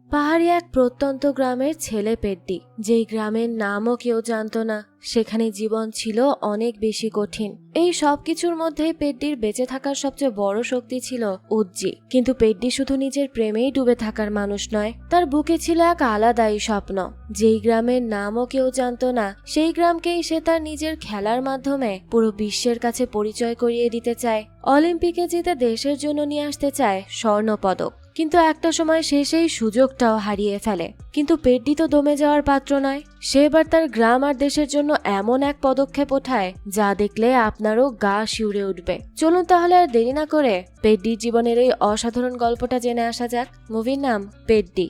পাহাড়ি এক প্রত্যন্ত গ্রামের ছেলে পেড্ডি, যেই গ্রামের নামও কেউ জানতো না। সেখানে জীবন ছিল অনেক বেশি কঠিন। এই সবকিছুর মধ্যেই পেড্ডির বেঁচে থাকার সবচেয়ে বড় শক্তি ছিল উজ্জি। কিন্তু পেড্ডি শুধু নিজের প্রেমেই ডুবে থাকার মানুষ নয়, তার বুকে ছিল এক আলাদাই স্বপ্ন। যেই গ্রামের নামও কেউ জানতো না, সেই গ্রামকেই সে তার নিজের খেলার মাধ্যমে পুরো বিশ্বের কাছে পরিচয় করিয়ে দিতে চায়। অলিম্পিকে জিতে দেশের জন্য নিয়ে আসতে চায় স্বর্ণপদক। কিন্তু একটা সময় সে সেই সুযোগটাও হারিয়ে ফেলে। কিন্তু পেড্ডি তো দমে যাওয়ার পাত্র নয়। সে এবার তার গ্রাম আর দেশের জন্য এমন এক পদক্ষেপ ওঠায় যা দেখলে আপনারও গা শিউরে উঠবে। চলুন তাহলে আর দেরি না করে পেড্ডির জীবনের এই অসাধারণ গল্পটা জেনে আসা যাক। মুভির নাম পেড্ডি।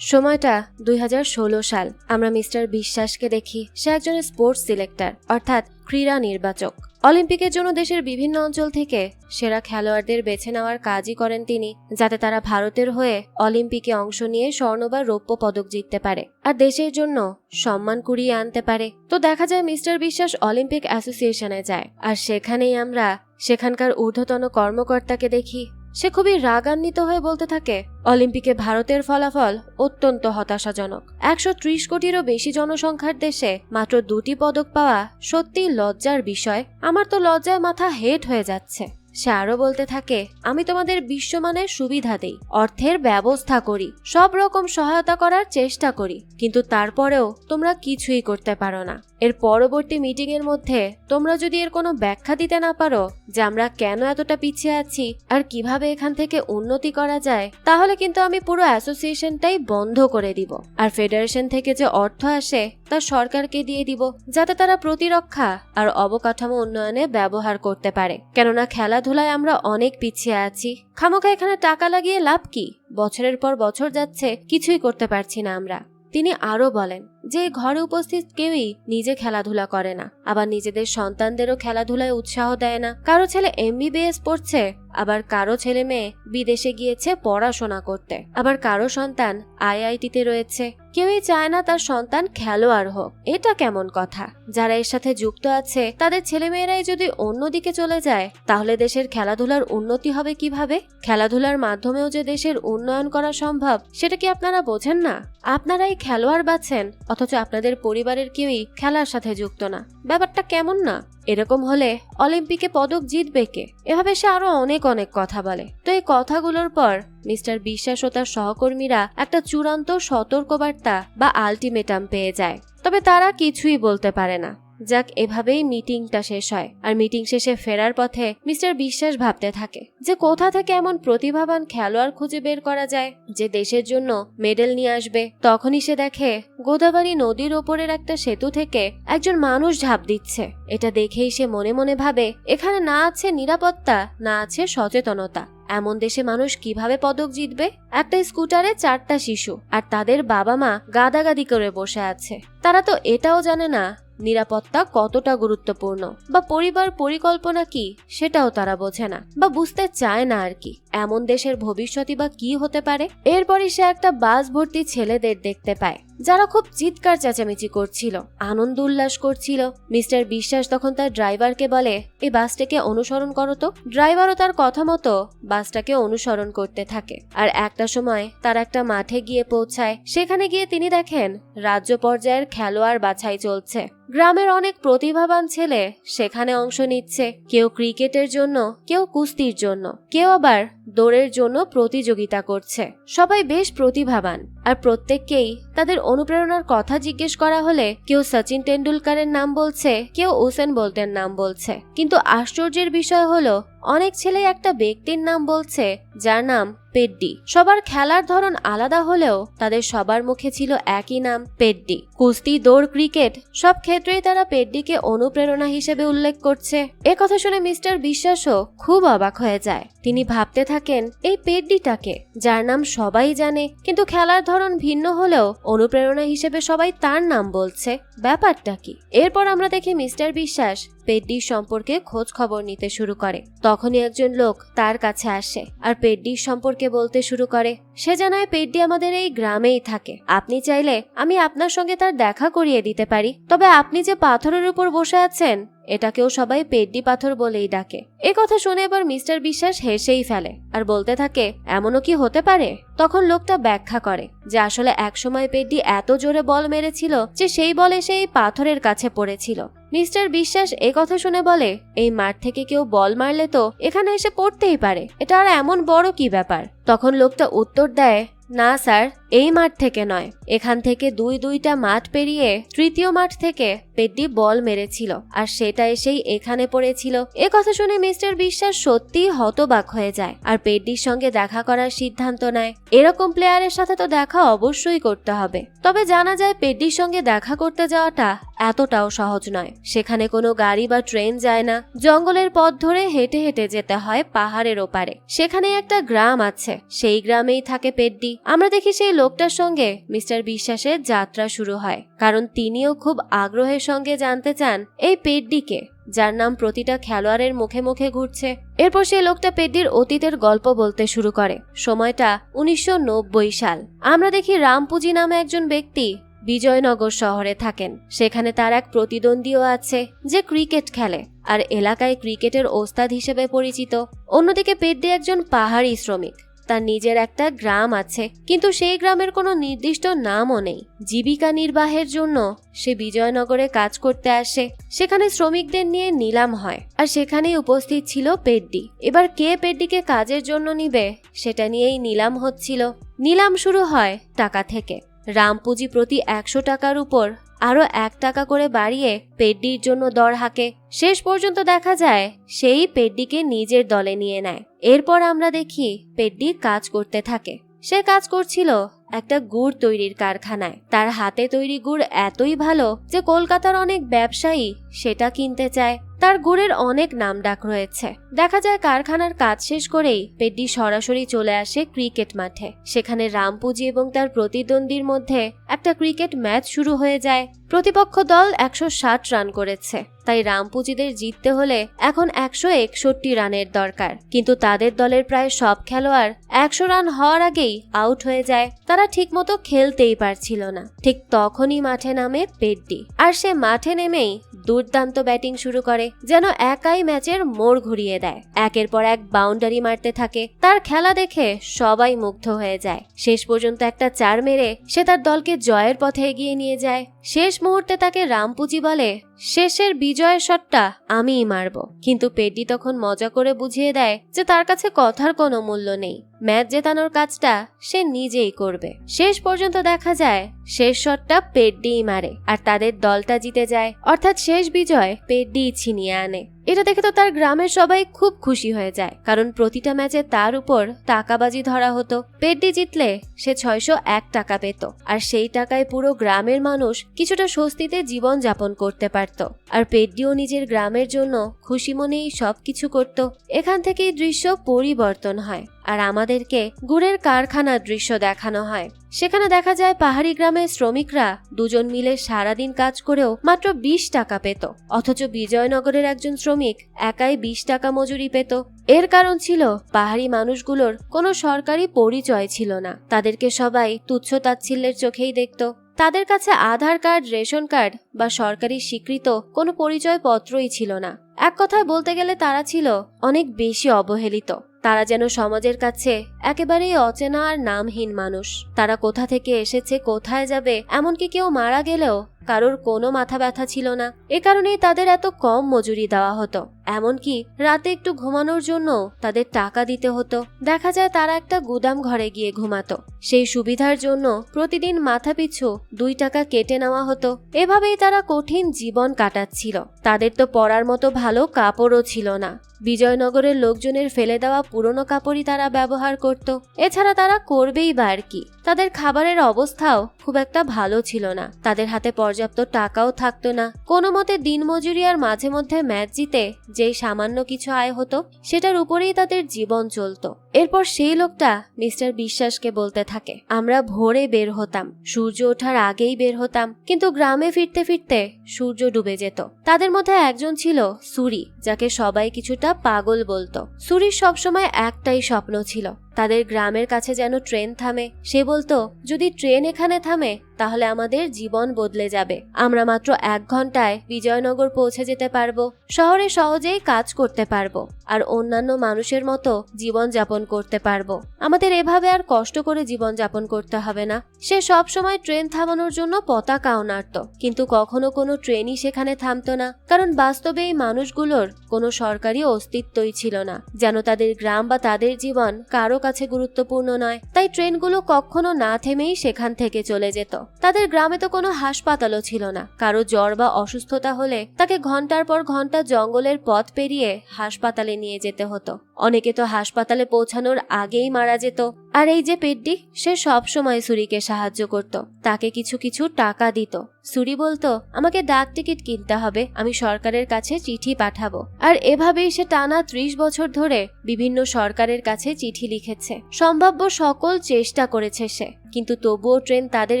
সময়টা 2016 সাল। আমরা মিস্টার বিশ্বাসকে দেখি। সে একজন স্পোর্টস সিলেক্টর, অর্থাৎ ক্রীড়া নির্বাচক। অলিম্পিকের জন্য দেশের বিভিন্ন অঞ্চল থেকে সেরা খেলোয়াড়দের বেছে নেওয়ার কাজই করেন তিনি, যাতে তারা ভারতের হয়ে অলিম্পিকে অংশ নিয়ে স্বর্ণ বা রৌপ্য পদক জিততে পারে আর দেশের জন্য সম্মান কুড়িয়ে আনতে পারে। তো দেখা যায় মিস্টার বিশ্বাস অলিম্পিক অ্যাসোসিয়েশনে যায়, আর সেখানেই আমরা সেখানকার ঊর্ধ্বতন কর্মকর্তাকে দেখি। সে খুবই রাগান্বিত হয়ে বলতে থাকে, অলিম্পিকে ভারতের ফলাফল অত্যন্ত হতাশাজনক। 130 কোটিরও বেশি জনসংখ্যার দেশে মাত্র 2টি পদক পাওয়া সত্যিই লজ্জার বিষয়। আমার তো লজ্জায় মাথা হেট হয়ে যাচ্ছে। সে আরো বলতে থাকে, আমি তোমাদের বিশ্বমানের সুবিধা দেই, অর্থের ব্যবস্থা করি, সব রকম সহায়তা করার চেষ্টা করি, কিন্তু তারপরেও তোমরা কিছুই করতে পারো না। এর পরবর্তী মিটিং এর মধ্যে তোমরা যদি এর কোনো ব্যাখ্যা দিতে না পারো যে আমরা কেন এতটা পিছিয়ে আছি আর কিভাবে এখান থেকে উন্নতি করা যায়, তাহলে কিন্তু আমি পুরো অ্যাসোসিয়েশনটাই বন্ধ করে দিব। আর ফেডারেশন থেকে যে অর্থ আসে তা সরকারকে দিয়ে দিব, যাতে তারা প্রতিরক্ষা আর অবকাঠামো উন্নয়নে ব্যবহার করতে পারে। কেননা খেলাধুলায় আমরা অনেক পিছিয়ে আছি। খামোখা এখানে টাকা লাগিয়ে লাভ কি? বছরের পর বছর যাচ্ছে, কিছুই করতে পারছি না আমরা। তিনি আরো বলেন যে ঘরে উপস্থিত কেউই নিজে খেলাধুলা করে না, আবার নিজেদের সন্তানদেরও খেলাধুলায় উৎসাহ দেয় না। কারো ছেলে MBBS পড়ছে, আবার কারো ছেলে মেয়ে বিদেশে গিয়েছে পড়াশোনা করতে, আবার কারো সন্তান IIT-তে রয়েছে। কেউই চায় না তার সন্তান খেলোয়াড় হোক। এটা কেমন কথা? যারা এর সাথে যুক্ত আছে তাদের ছেলেমেয়েরাই যদি অন্যদিকে চলে যায়, তাহলে দেশের খেলাধুলার উন্নতি হবে কিভাবে? খেলাধুলার মাধ্যমেও যে দেশের উন্নয়ন করা সম্ভব, সেটা কি আপনারা বোঝেন না? আপনারাই খেলোয়াড় বাছেন, অথচ আপনাদের পরিবারের কেউই খেলার সাথে যুক্ত না। ব্যাপারটা কেমন না? এরকম হলে অলিম্পিকে পদক জিতবে কে? এভাবে সে আরো অনেক কথা বলে। তো এই কথাগুলোর পর মিস্টার বিশ্বাস ও তার সহকর্মীরা একটা চূড়ান্ত সতর্কবার্তা বা আলটিমেটাম পেয়ে যায়। তবে তারা কিছুই বলতে পারে না। যাক, এভাবেই মিটিংটা শেষ হয়। আর মিটিং শেষে ফেরার পথে মিস্টার বিশ্বাস ভাবতে থাকে যে কোথা থেকে এমন প্রতিভাবান খেলোয়াড় খুঁজে বের করা যায় যে দেশের জন্য মেডেল নিয়ে আসবে। তখনই সে দেখে গোদাবরী নদীর ওপরের একটা সেতু থেকে একজন মানুষ ঝাঁপ দিচ্ছে। এটা দেখেই সে মনে মনে ভাবে, এখানে না আছে নিরাপত্তা, না আছে সচেতনতা। এমন দেশে মানুষ কিভাবে পদক জিতবে? একটা স্কুটারে 4টা শিশু আর তাদের বাবা মা গাদাগাদি করে বসে আছে। তারা তো এটাও জানে না নিরাপত্তা কতটা গুরুত্বপূর্ণ, বা পরিবার পরিকল্পনা কি সেটাও তারা বোঝে না, বা বুঝতে চায় না আর কি। এমন দেশের ভবিষ্যৎই বা কি হতে পারে? এরপরই সে একটা বাস ভর্তি ছেলেদের দেখতে পায়, যারা খুব চিৎকার চেঁচামেচি করছিল, আনন্দ উল্লাস করছিল। মিস্টার বিশ্বাস তখন তার ড্রাইভারকে বলে, এই বাসটাকে অনুসরণ করো তো। ড্রাইভারও তার কথা মতো বাসটাকে অনুসরণ করতে থাকে। আর একটা সময় তার একটা মাঠে গিয়ে পৌঁছায়। সেখানে গিয়ে তিনি দেখেন রাজ্য পর্যায়ের খেলোয়াড় বাছাই চলছে। গ্রামের অনেক প্রতিভাবান ছেলে সেখানে অংশ নিচ্ছে। কেউ ক্রিকেটের জন্য, কেউ কুস্তির জন্য, কেউ আবার দৌড়ের জন্য প্রতিযোগিতা করছে। সবাই বেশ প্রতিভাবান, আর প্রত্যেককেই তাদের অনুপ্রেরণার কথা জিজ্ঞেস করা হলে কেউ সচিন টেন্ডুলকারের নাম বলছে, কেউ উসেন বোল্টের নাম বলছে। কিন্তু আশ্চর্যের বিষয় হলো অনেক ছেলে একটা ব্যক্তির নাম বলছে যার নাম পেড্ডি। সবার খেলার ধরন আলাদা হলেও তাদের সবার মুখে ছিল একই নাম, পেড্ডি। কুস্তি, দৌড়, ক্রিকেট সব ক্ষেত্রেই তারা পেড্ডিকে অনুপ্রেরণা হিসেবে উল্লেখ করছে। এ কথা শুনে মিস্টার বিশ্বাসও খুব অবাক হয়ে যায়। তিনি ভাবতে থাকেন, এই পেড্ডিটাকে, যার নাম সবাই জানে, কিন্তু খেলার ধরন ভিন্ন হলেও অনুপ্রেরণা হিসেবে সবাই তার নাম বলছে, ব্যাপারটা কি? এরপর আমরা দেখি মিস্টার বিশ্বাস পেড্ডির সম্পর্কে খোঁজ খবর নিতে শুরু করে। তখনই একজন লোক তার কাছে আসে আর পেড্ডির সম্পর্কে বলতে শুরু করে। সে জানায়, পেড্ডি আমাদের এই গ্রামেই থাকে। আপনি চাইলে আমি আপনার সঙ্গে তার দেখা করিয়ে দিতে পারি। তবে আপনি যে পাথরের উপর বসে আছেন এটাকেও সবাই পেড্ডি পাথর বলেই ডাকে। এ কথা শুনে এবার মিস্টার বিশ্বাস হেসেই ফেলে আর বলতে থাকে, এমনও কি হতে পারে? তখন লোকটা ব্যাখ্যা করে যে আসলে একসময় পেড্ডি এত জোরে বল মেরেছিল যে সেই বল এসে এই পাথরের কাছে পড়েছিল। মিস্টার বিশ্বাস এ কথা শুনে বলে, এই মাঠ থেকে কেউ বল মারলে তো এখানে এসে পড়তেই পারে, এটা আর এমন বড় কি ব্যাপার? তখন লোকটা উত্তর দেয়, না স্যার, এই মাঠ থেকে নয়, এখান থেকে দুইটা মাঠ পেরিয়ে তৃতীয় মাঠ থেকে পেড্ডি বল মেরেছিল আর সেটা এসেই এখানে পড়েছিল। এ কথা শুনে মিস্টার বিশ্বাস সত্যিই হতবাক হয়ে যায় আর পেড্ডির সঙ্গে দেখা করার সিদ্ধান্ত নেয়। এরকম প্লেয়ারের সাথে তো দেখা অবশ্যই করতে হবে। তবে জানা যায় পেড্ডির সঙ্গে দেখা করতে যাওয়াটা এতটাও সহজ নয়। সেখানে কোনো গাড়ি বা ট্রেন যায় না, জঙ্গলের পথ ধরে হেঁটে হেঁটে যেতে হয় পাহাড়ের ওপারে। সেখানে একটা গ্রাম আছে, সেই গ্রামেই থাকে পেড্ডি। আমরা দেখি সেই লোকটার সঙ্গে মিস্টার বিশ্বাসের যাত্রা শুরু হয়, কারণ তিনিও খুব আগ্রহের সঙ্গে জানতে চান এই পেড্ডিকে, যার নাম প্রতিটা খেলোয়াড়ের মুখে মুখে ঘুরছে। এরপর সেই লোকটা পেড্ডির অতীতের গল্প বলতে শুরু করে। সময়টা 1990 সাল। আমরা দেখি রামপুজি নামে একজন ব্যক্তি বিজয়নগর শহরে থাকেন। সেখানে তার এক প্রতিদ্বন্দ্বীও আছে যে ক্রিকেট খেলে আর এলাকায় ক্রিকেটের ওস্তাদ হিসেবে পরিচিত। অন্যদিকে পেড্ডি একজন পাহাড়ি শ্রমিক। তার নিজের একটা গ্রাম আছে, কিন্তু সেই গ্রামের কোনো নির্দিষ্ট নামও নেই। জীবিকা নির্বাহের জন্য সে বিজয়নগরে কাজ করতে আসে। সেখানে শ্রমিকদের নিয়ে নিলাম হয় আর সেখানেই উপস্থিত ছিল পেড্ডি। এবার কে পেড্ডিকে কাজের জন্য নিবে সেটা নিয়েই নিলাম হচ্ছিল। নিলাম শুরু হয় টাকা থেকে। রামপুজি প্রতি 100 টাকার উপর আরো 1 টাকা করে বাড়িয়ে পেড্ডির জন্য দর হাঁকে। শেষ পর্যন্ত দেখা যায় সেই পেড্ডিকে নিজের দলে নিয়ে নেয়। এরপর আমরা দেখি পেড্ডি কাজ করতে থাকে। সে কাজ করছিল একটা গুড় তৈরির কারখানায়। তার হাতে তৈরি গুড় এতই ভালো যে কলকাতার অনেক ব্যবসায়ী সেটা কিনতে চায়। তার গুড়ের অনেক নামডাক রয়েছে। দেখা যায় কারখানার কাজ শেষ করেই পেড্ডি সরাসরি চলে আসে ক্রিকেট মাঠে। সেখানে রামপুজি এবং তার প্রতিদ্বন্দ্বীর মধ্যে একটা ক্রিকেট ম্যাচ শুরু হয়ে যায়। প্রতিপক্ষ দল 160 রান করেছে, তাই রামপুজিদের জিততে হলে এখন 161 রানের দরকার। কিন্তু তাদের দলের প্রায় সব খেলোয়াড় 100 রান হওয়ার আগেই আউট হয়ে যায়। তারা ঠিকমতো খেলতেই পারছিল না। ঠিক তখনই মাঠে নামে পেড্ডি, আর সে মাঠে নেমেই দুর্দান্ত ব্যাটিং শুরু করে, যেন একাই ম্যাচের মোড় ঘুরিয়ে দেয়। একের পর এক বাউন্ডারি মারতে থাকে। তার খেলা দেখে সবাই মুগ্ধ হয়ে যায়। শেষ পর্যন্ত একটা 4 মেরে সে তার দলকে জয়ের পথে এগিয়ে নিয়ে যায়। শেষ মুহূর্তে তাকে রামপুজি বলে, শেষের বিজয়ের শটটা আমিই মারব। কিন্তু পেড্ডি তখন মজা করে বুঝিয়ে দেয় যে তার কাছে কথার কোনো মূল্য নেই। ম্যাচ জেতানোর কাজটা সে নিজেই করবে। শেষ পর্যন্ত দেখা যায় শেষ শটটা পেড্ডিই মারে আর তাদের দলটা জিতে যায়। অর্থাৎ শেষ বিজয় পেড্ডিই ছিনিয়ে আনে। এটা দেখে তো তার গ্রামের সবাই খুব খুশি হয়ে যায়, কারণ প্রতিটা ম্যাচে তার উপর টাকাবাজি ধরা হতো। পেড্ডি জিতলে সে 601 টাকা পেত, আর সেই টাকায় পুরো গ্রামের মানুষ কিছুটা স্বস্তিতে জীবন যাপন করতে পারত। আর পেড্ডিও নিজের গ্রামের জন্য খুশি মনেই সবকিছু করত। এখান থেকেই দৃশ্য পরিবর্তন হয় আর আমাদেরকে গুড়ের কারখানার দৃশ্য দেখানো হয়। সেখানে দেখা যায় পাহাড়ি গ্রামের শ্রমিকরা দুজন মিলে সারাদিন কাজ করেও মাত্র 20 টাকা পেত, অথচ বিজয়নগরের একজন শ্রমিক একাই 20 টাকা মজুরি পেত। এর কারণ ছিল পাহাড়ি মানুষগুলোর কোনো সরকারি পরিচয় ছিল না। তাদেরকে সবাই তুচ্ছ তাচ্ছিল্যের চোখেই দেখত। তাদের কাছে আধার কার্ড, রেশন কার্ড বা সরকারি স্বীকৃত কোনো পরিচয়পত্রই ছিল না। এক কথায় বলতে গেলে তারা ছিল অনেক বেশি অবহেলিত। তারা যেন সমাজের কাছে একেবারেই অচেনা আর নামহীন মানুষ। তারা কোথা থেকে এসেছে, কোথায় যাবে, এমনকি কেউ মারা গেলেও কারোর কোনো মাথা ব্যথা ছিল না। এ কারণেই তাদের এত কম মজুরি দেওয়া হতো। এমনকি রাতে একটু ঘুমানোর জন্য তাদের টাকা দিতে হতো। দেখা যায় তারা একটা গুদাম ঘরে গিয়ে ঘুমাতো। সেই সুবিধার জন্য প্রতিদিন মাথা পিছু 2 টাকা কেটে নেওয়া হতো। এভাবেই তারা কঠিন জীবন কাটাচ্ছিল। তাদের তো পরার মতো ভালো কাপড়ও ছিল না। বিজয়নগরের লোকজনের ফেলে দেওয়া পুরনো কাপড়ই তারা ব্যবহার করত। এছাড়া তারা করবেই বা আর কি। তাদের খাবারের অবস্থাও খুব একটা ভালো ছিল না। তাদের হাতে পর্যাপ্ত টাকাও থাকতো না। কোনো মতে দিনমজুরি আর মাঝে মধ্যে ম্যাচ জিতে যেই সামান্য কিছু আয় হতো সেটার উপরেই তাদের জীবন চলতো। এরপর সেই লোকটা মিস্টার বিশ্বাসকে বলতে থাকে, আমরা ভোরে বের হতাম, সূর্য ওঠার আগেই বের হতাম, কিন্তু গ্রামে ফিরতে ফিরতে সূর্য ডুবে যেত। তাদের মধ্যে একজন ছিল সুরি, যাকে সবাই কিছুটা পাগল বলতো। সুরির সবসময় একটাই স্বপ্ন ছিল, তাদের গ্রামের কাছে যেন ট্রেন থামে। সে বলতো, যদি ট্রেন এখানে থামে তাহলে আমাদের জীবন বদলে যাবে। আমরা মাত্র 1 ঘন্টায় বিজয়নগর পৌঁছে যেতে পারবো, শহরে সহজেই কাজ করতে পারবো আর অন্যান্য মানুষের মতো জীবন যাপন করতে পারবো। আমাদের এভাবে আর কষ্ট করে জীবন যাপন করতে হবে না। সে সব সময় ট্রেন থামানোর জন্য পতাকাও নাড়ত, কিন্তু কখনো কোনো ট্রেনই সেখানে থামতো না, কারণ বাস্তবে এই মানুষগুলোর কোনো সরকারি অস্তিত্বই ছিল না, যেন তাদের গ্রাম বা তাদের জীবন কারো কাছে গুরুত্বপূর্ণ নয়। তাই ট্রেনগুলো কখনো না থেমেই সেখান থেকে চলে যেত। তাদের গ্রামে তো কোনো হাসপাতালও ছিল না। কারো জ্বর বা অসুস্থতা হলে তাকে ঘন্টার পর ঘন্টা জঙ্গলের পথ পেরিয়ে হাসপাতালে নিয়ে যেতে হতো। অনেকে তো হাসপাতালে পৌঁছানোর আগেই মারা যেত। আর এই যে পেড্ডি, সে সব সময় সুরিকে সাহায্য করত, তাকে কিছু কিছু টাকা দিত। সুরি বলতো, আমাকে ডাক টিকিট কিনতে হবে, আমি সরকারের কাছে চিঠি পাঠাবো। আর এভাবেই সে টানা 30 বছর ধরে বিভিন্ন সরকারের কাছে চিঠি লিখেছে। সম্ভাব্য সকল চেষ্টা করেছে সে, কিন্তু তবুও ট্রেন তাদের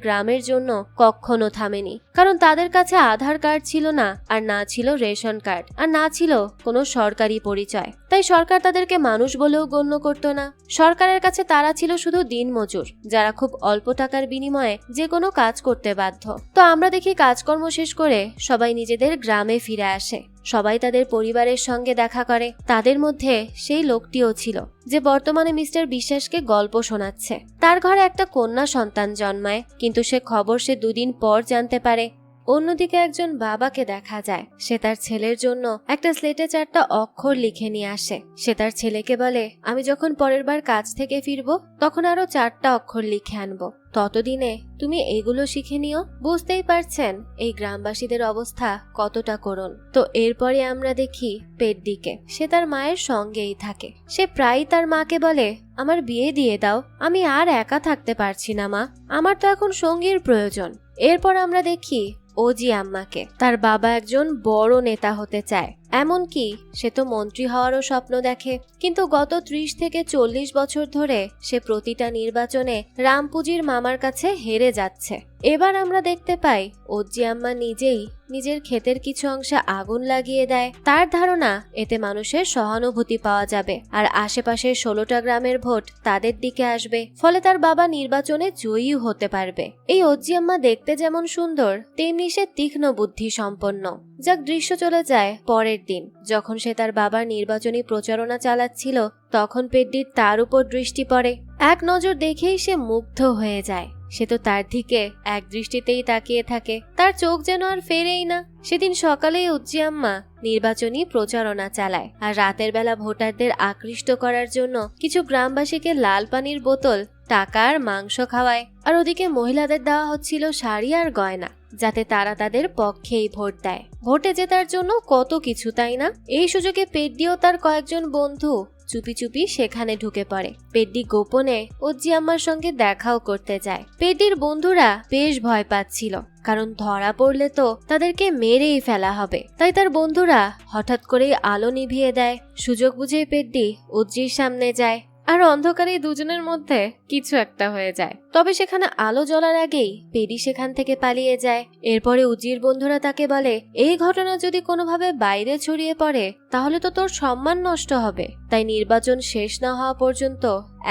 গ্রামের জন্য কখনো থামেনি, কারণ তাদের কাছে আধার কার্ড ছিল না, আর না ছিল রেশন কার্ড, আর না ছিল কোনো সরকারি পরিচয়। তাই সরকার তাদেরকে মানুষ বলেও গণ্য করত না। সরকারের কাছে তারা ছিল শুধু দিনমজুর, যারা খুব অল্প টাকার বিনিময়ে যে কোনো কাজ করতে বাধ্য। তো আমরা দেখি কাজকর্ম শেষ করে সবাই নিজেদের গ্রামে ফিরে আসে, সবাই তাদের পরিবারের সঙ্গে দেখা করে। তাদের মধ্যে সেই লোকটিও ছিল যে বর্তমানে মিস্টার বিশ্বাসকে গল্প শোনাচ্ছে। তার ঘরে একটা কন্যা সন্তান জন্মায়, কিন্তু সে খবর সে 2 দিন পর জানতে পারে। অন্যদিকে একজন বাবাকে দেখা যায়, সে তার ছেলের জন্য একটা স্লেটে 4টা অক্ষর লিখে নিয়ে আসে। সে তার ছেলেকে বলে, আমি যখন পরের বার কাজ থেকে ফিরবো তখন আরো 4টা অক্ষর লিখে আনবো, ততদিনে তুমি এগুলো শিখে নিও। বুঝতেই পারছেন এই গ্রামবাসীদের অবস্থা কতটা করুণ। তো এরপরে আমরা দেখি পেড্ডিকে, সে তার মায়ের সঙ্গেই থাকে। সে প্রায়ই তার মাকে বলে, আমার বিয়ে দিয়ে দাও, আমি আর একা থাকতে পারছি না মা, আমার তো এখন সঙ্গীর প্রয়োজন। এরপর আমরা দেখি ওজি আম্মাকে। তার বাবা একজন বড় নেতা হতে চায়, এমনকি সে তো মন্ত্রী হওয়ারও স্বপ্ন দেখে, কিন্তু গত 30 থেকে 40 বছর ধরে সে প্রতিটা নির্বাচনে রামপুজির মামার কাছে হেরে যাচ্ছে। এবার আমরা দেখতে পাই ওজি আম্মা নিজেই নিজের ক্ষেতের কিছু অংশে আগুন লাগিয়ে দেয়। তার ধারণা এতে মানুষের সহানুভূতি পাওয়া যাবে আর আশেপাশের 16টা গ্রামের ভোট তাদের দিকে আসবে, ফলে তার বাবা নির্বাচনে জয়ী হতে পারবে। এই ওজি আম্মা দেখতে যেমন সুন্দর, তেমনি সে তীক্ষ্ণ বুদ্ধি সম্পন্ন। যাক, দৃশ্য চলে যায় পরের দিন, যখন সে তার বাবার নির্বাচনী প্রচারণা চালাচ্ছিল, তখন পেড্ডির তার উপর দৃষ্টি পড়ে। এক নজর দেখেই সে মুগ্ধ হয়ে যায়। সে তো তার দিকে এক দৃষ্টিতেই তাকিয়ে থাকে, তার চোখ যেন আর ফেরেই না। সেদিন সকালেই উজ্জি আম্মা নির্বাচনী প্রচারণা চালায়, আর রাতের বেলা ভোটারদের আকৃষ্ট করার জন্য কিছু গ্রামবাসীকে লাল পানির বোতল, টাকা আর মাংস খাওয়ায়। আর ওদিকে মহিলাদের দেওয়া হচ্ছিল শাড়ি আর গয়না, যাতে তারা তাদের পক্ষেই ভোট দেয়। ভোটে জেতার জন্য কত কিছু, তাই না? এই সুযোগে পেড্ডি ও তার কয়েকজন বন্ধু চুপি চুপি সেখানে ঢুকে পড়ে। পেড্ডি গোপনে ওজি আম্মার সঙ্গে দেখাও করতে যায়। পেড্ডির বন্ধুরা বেশ ভয় পাচ্ছিল, কারণ ধরা পড়লে তো তাদেরকে মেরেই ফেলা হবে। তাই তার বন্ধুরা হঠাৎ করেই আলো নিভিয়ে দেয়। সুযোগ বুঝে পেড্ডি ওজির সামনে যায়, আর অন্ধকারে দুজনের মধ্যে কিছু একটা হয়ে যায়। তবে সেখানে আলো জ্বলার আগেই পেডি সেখান থেকে পালিয়ে যায়। এরপরে উজির বন্ধুরা তাকে বলে, এই ঘটনা যদি কোনোভাবে বাইরে ছড়িয়ে পড়ে তাহলে তো তোর সম্মান নষ্ট হবে, তাই নির্বাচন শেষ না হওয়া পর্যন্ত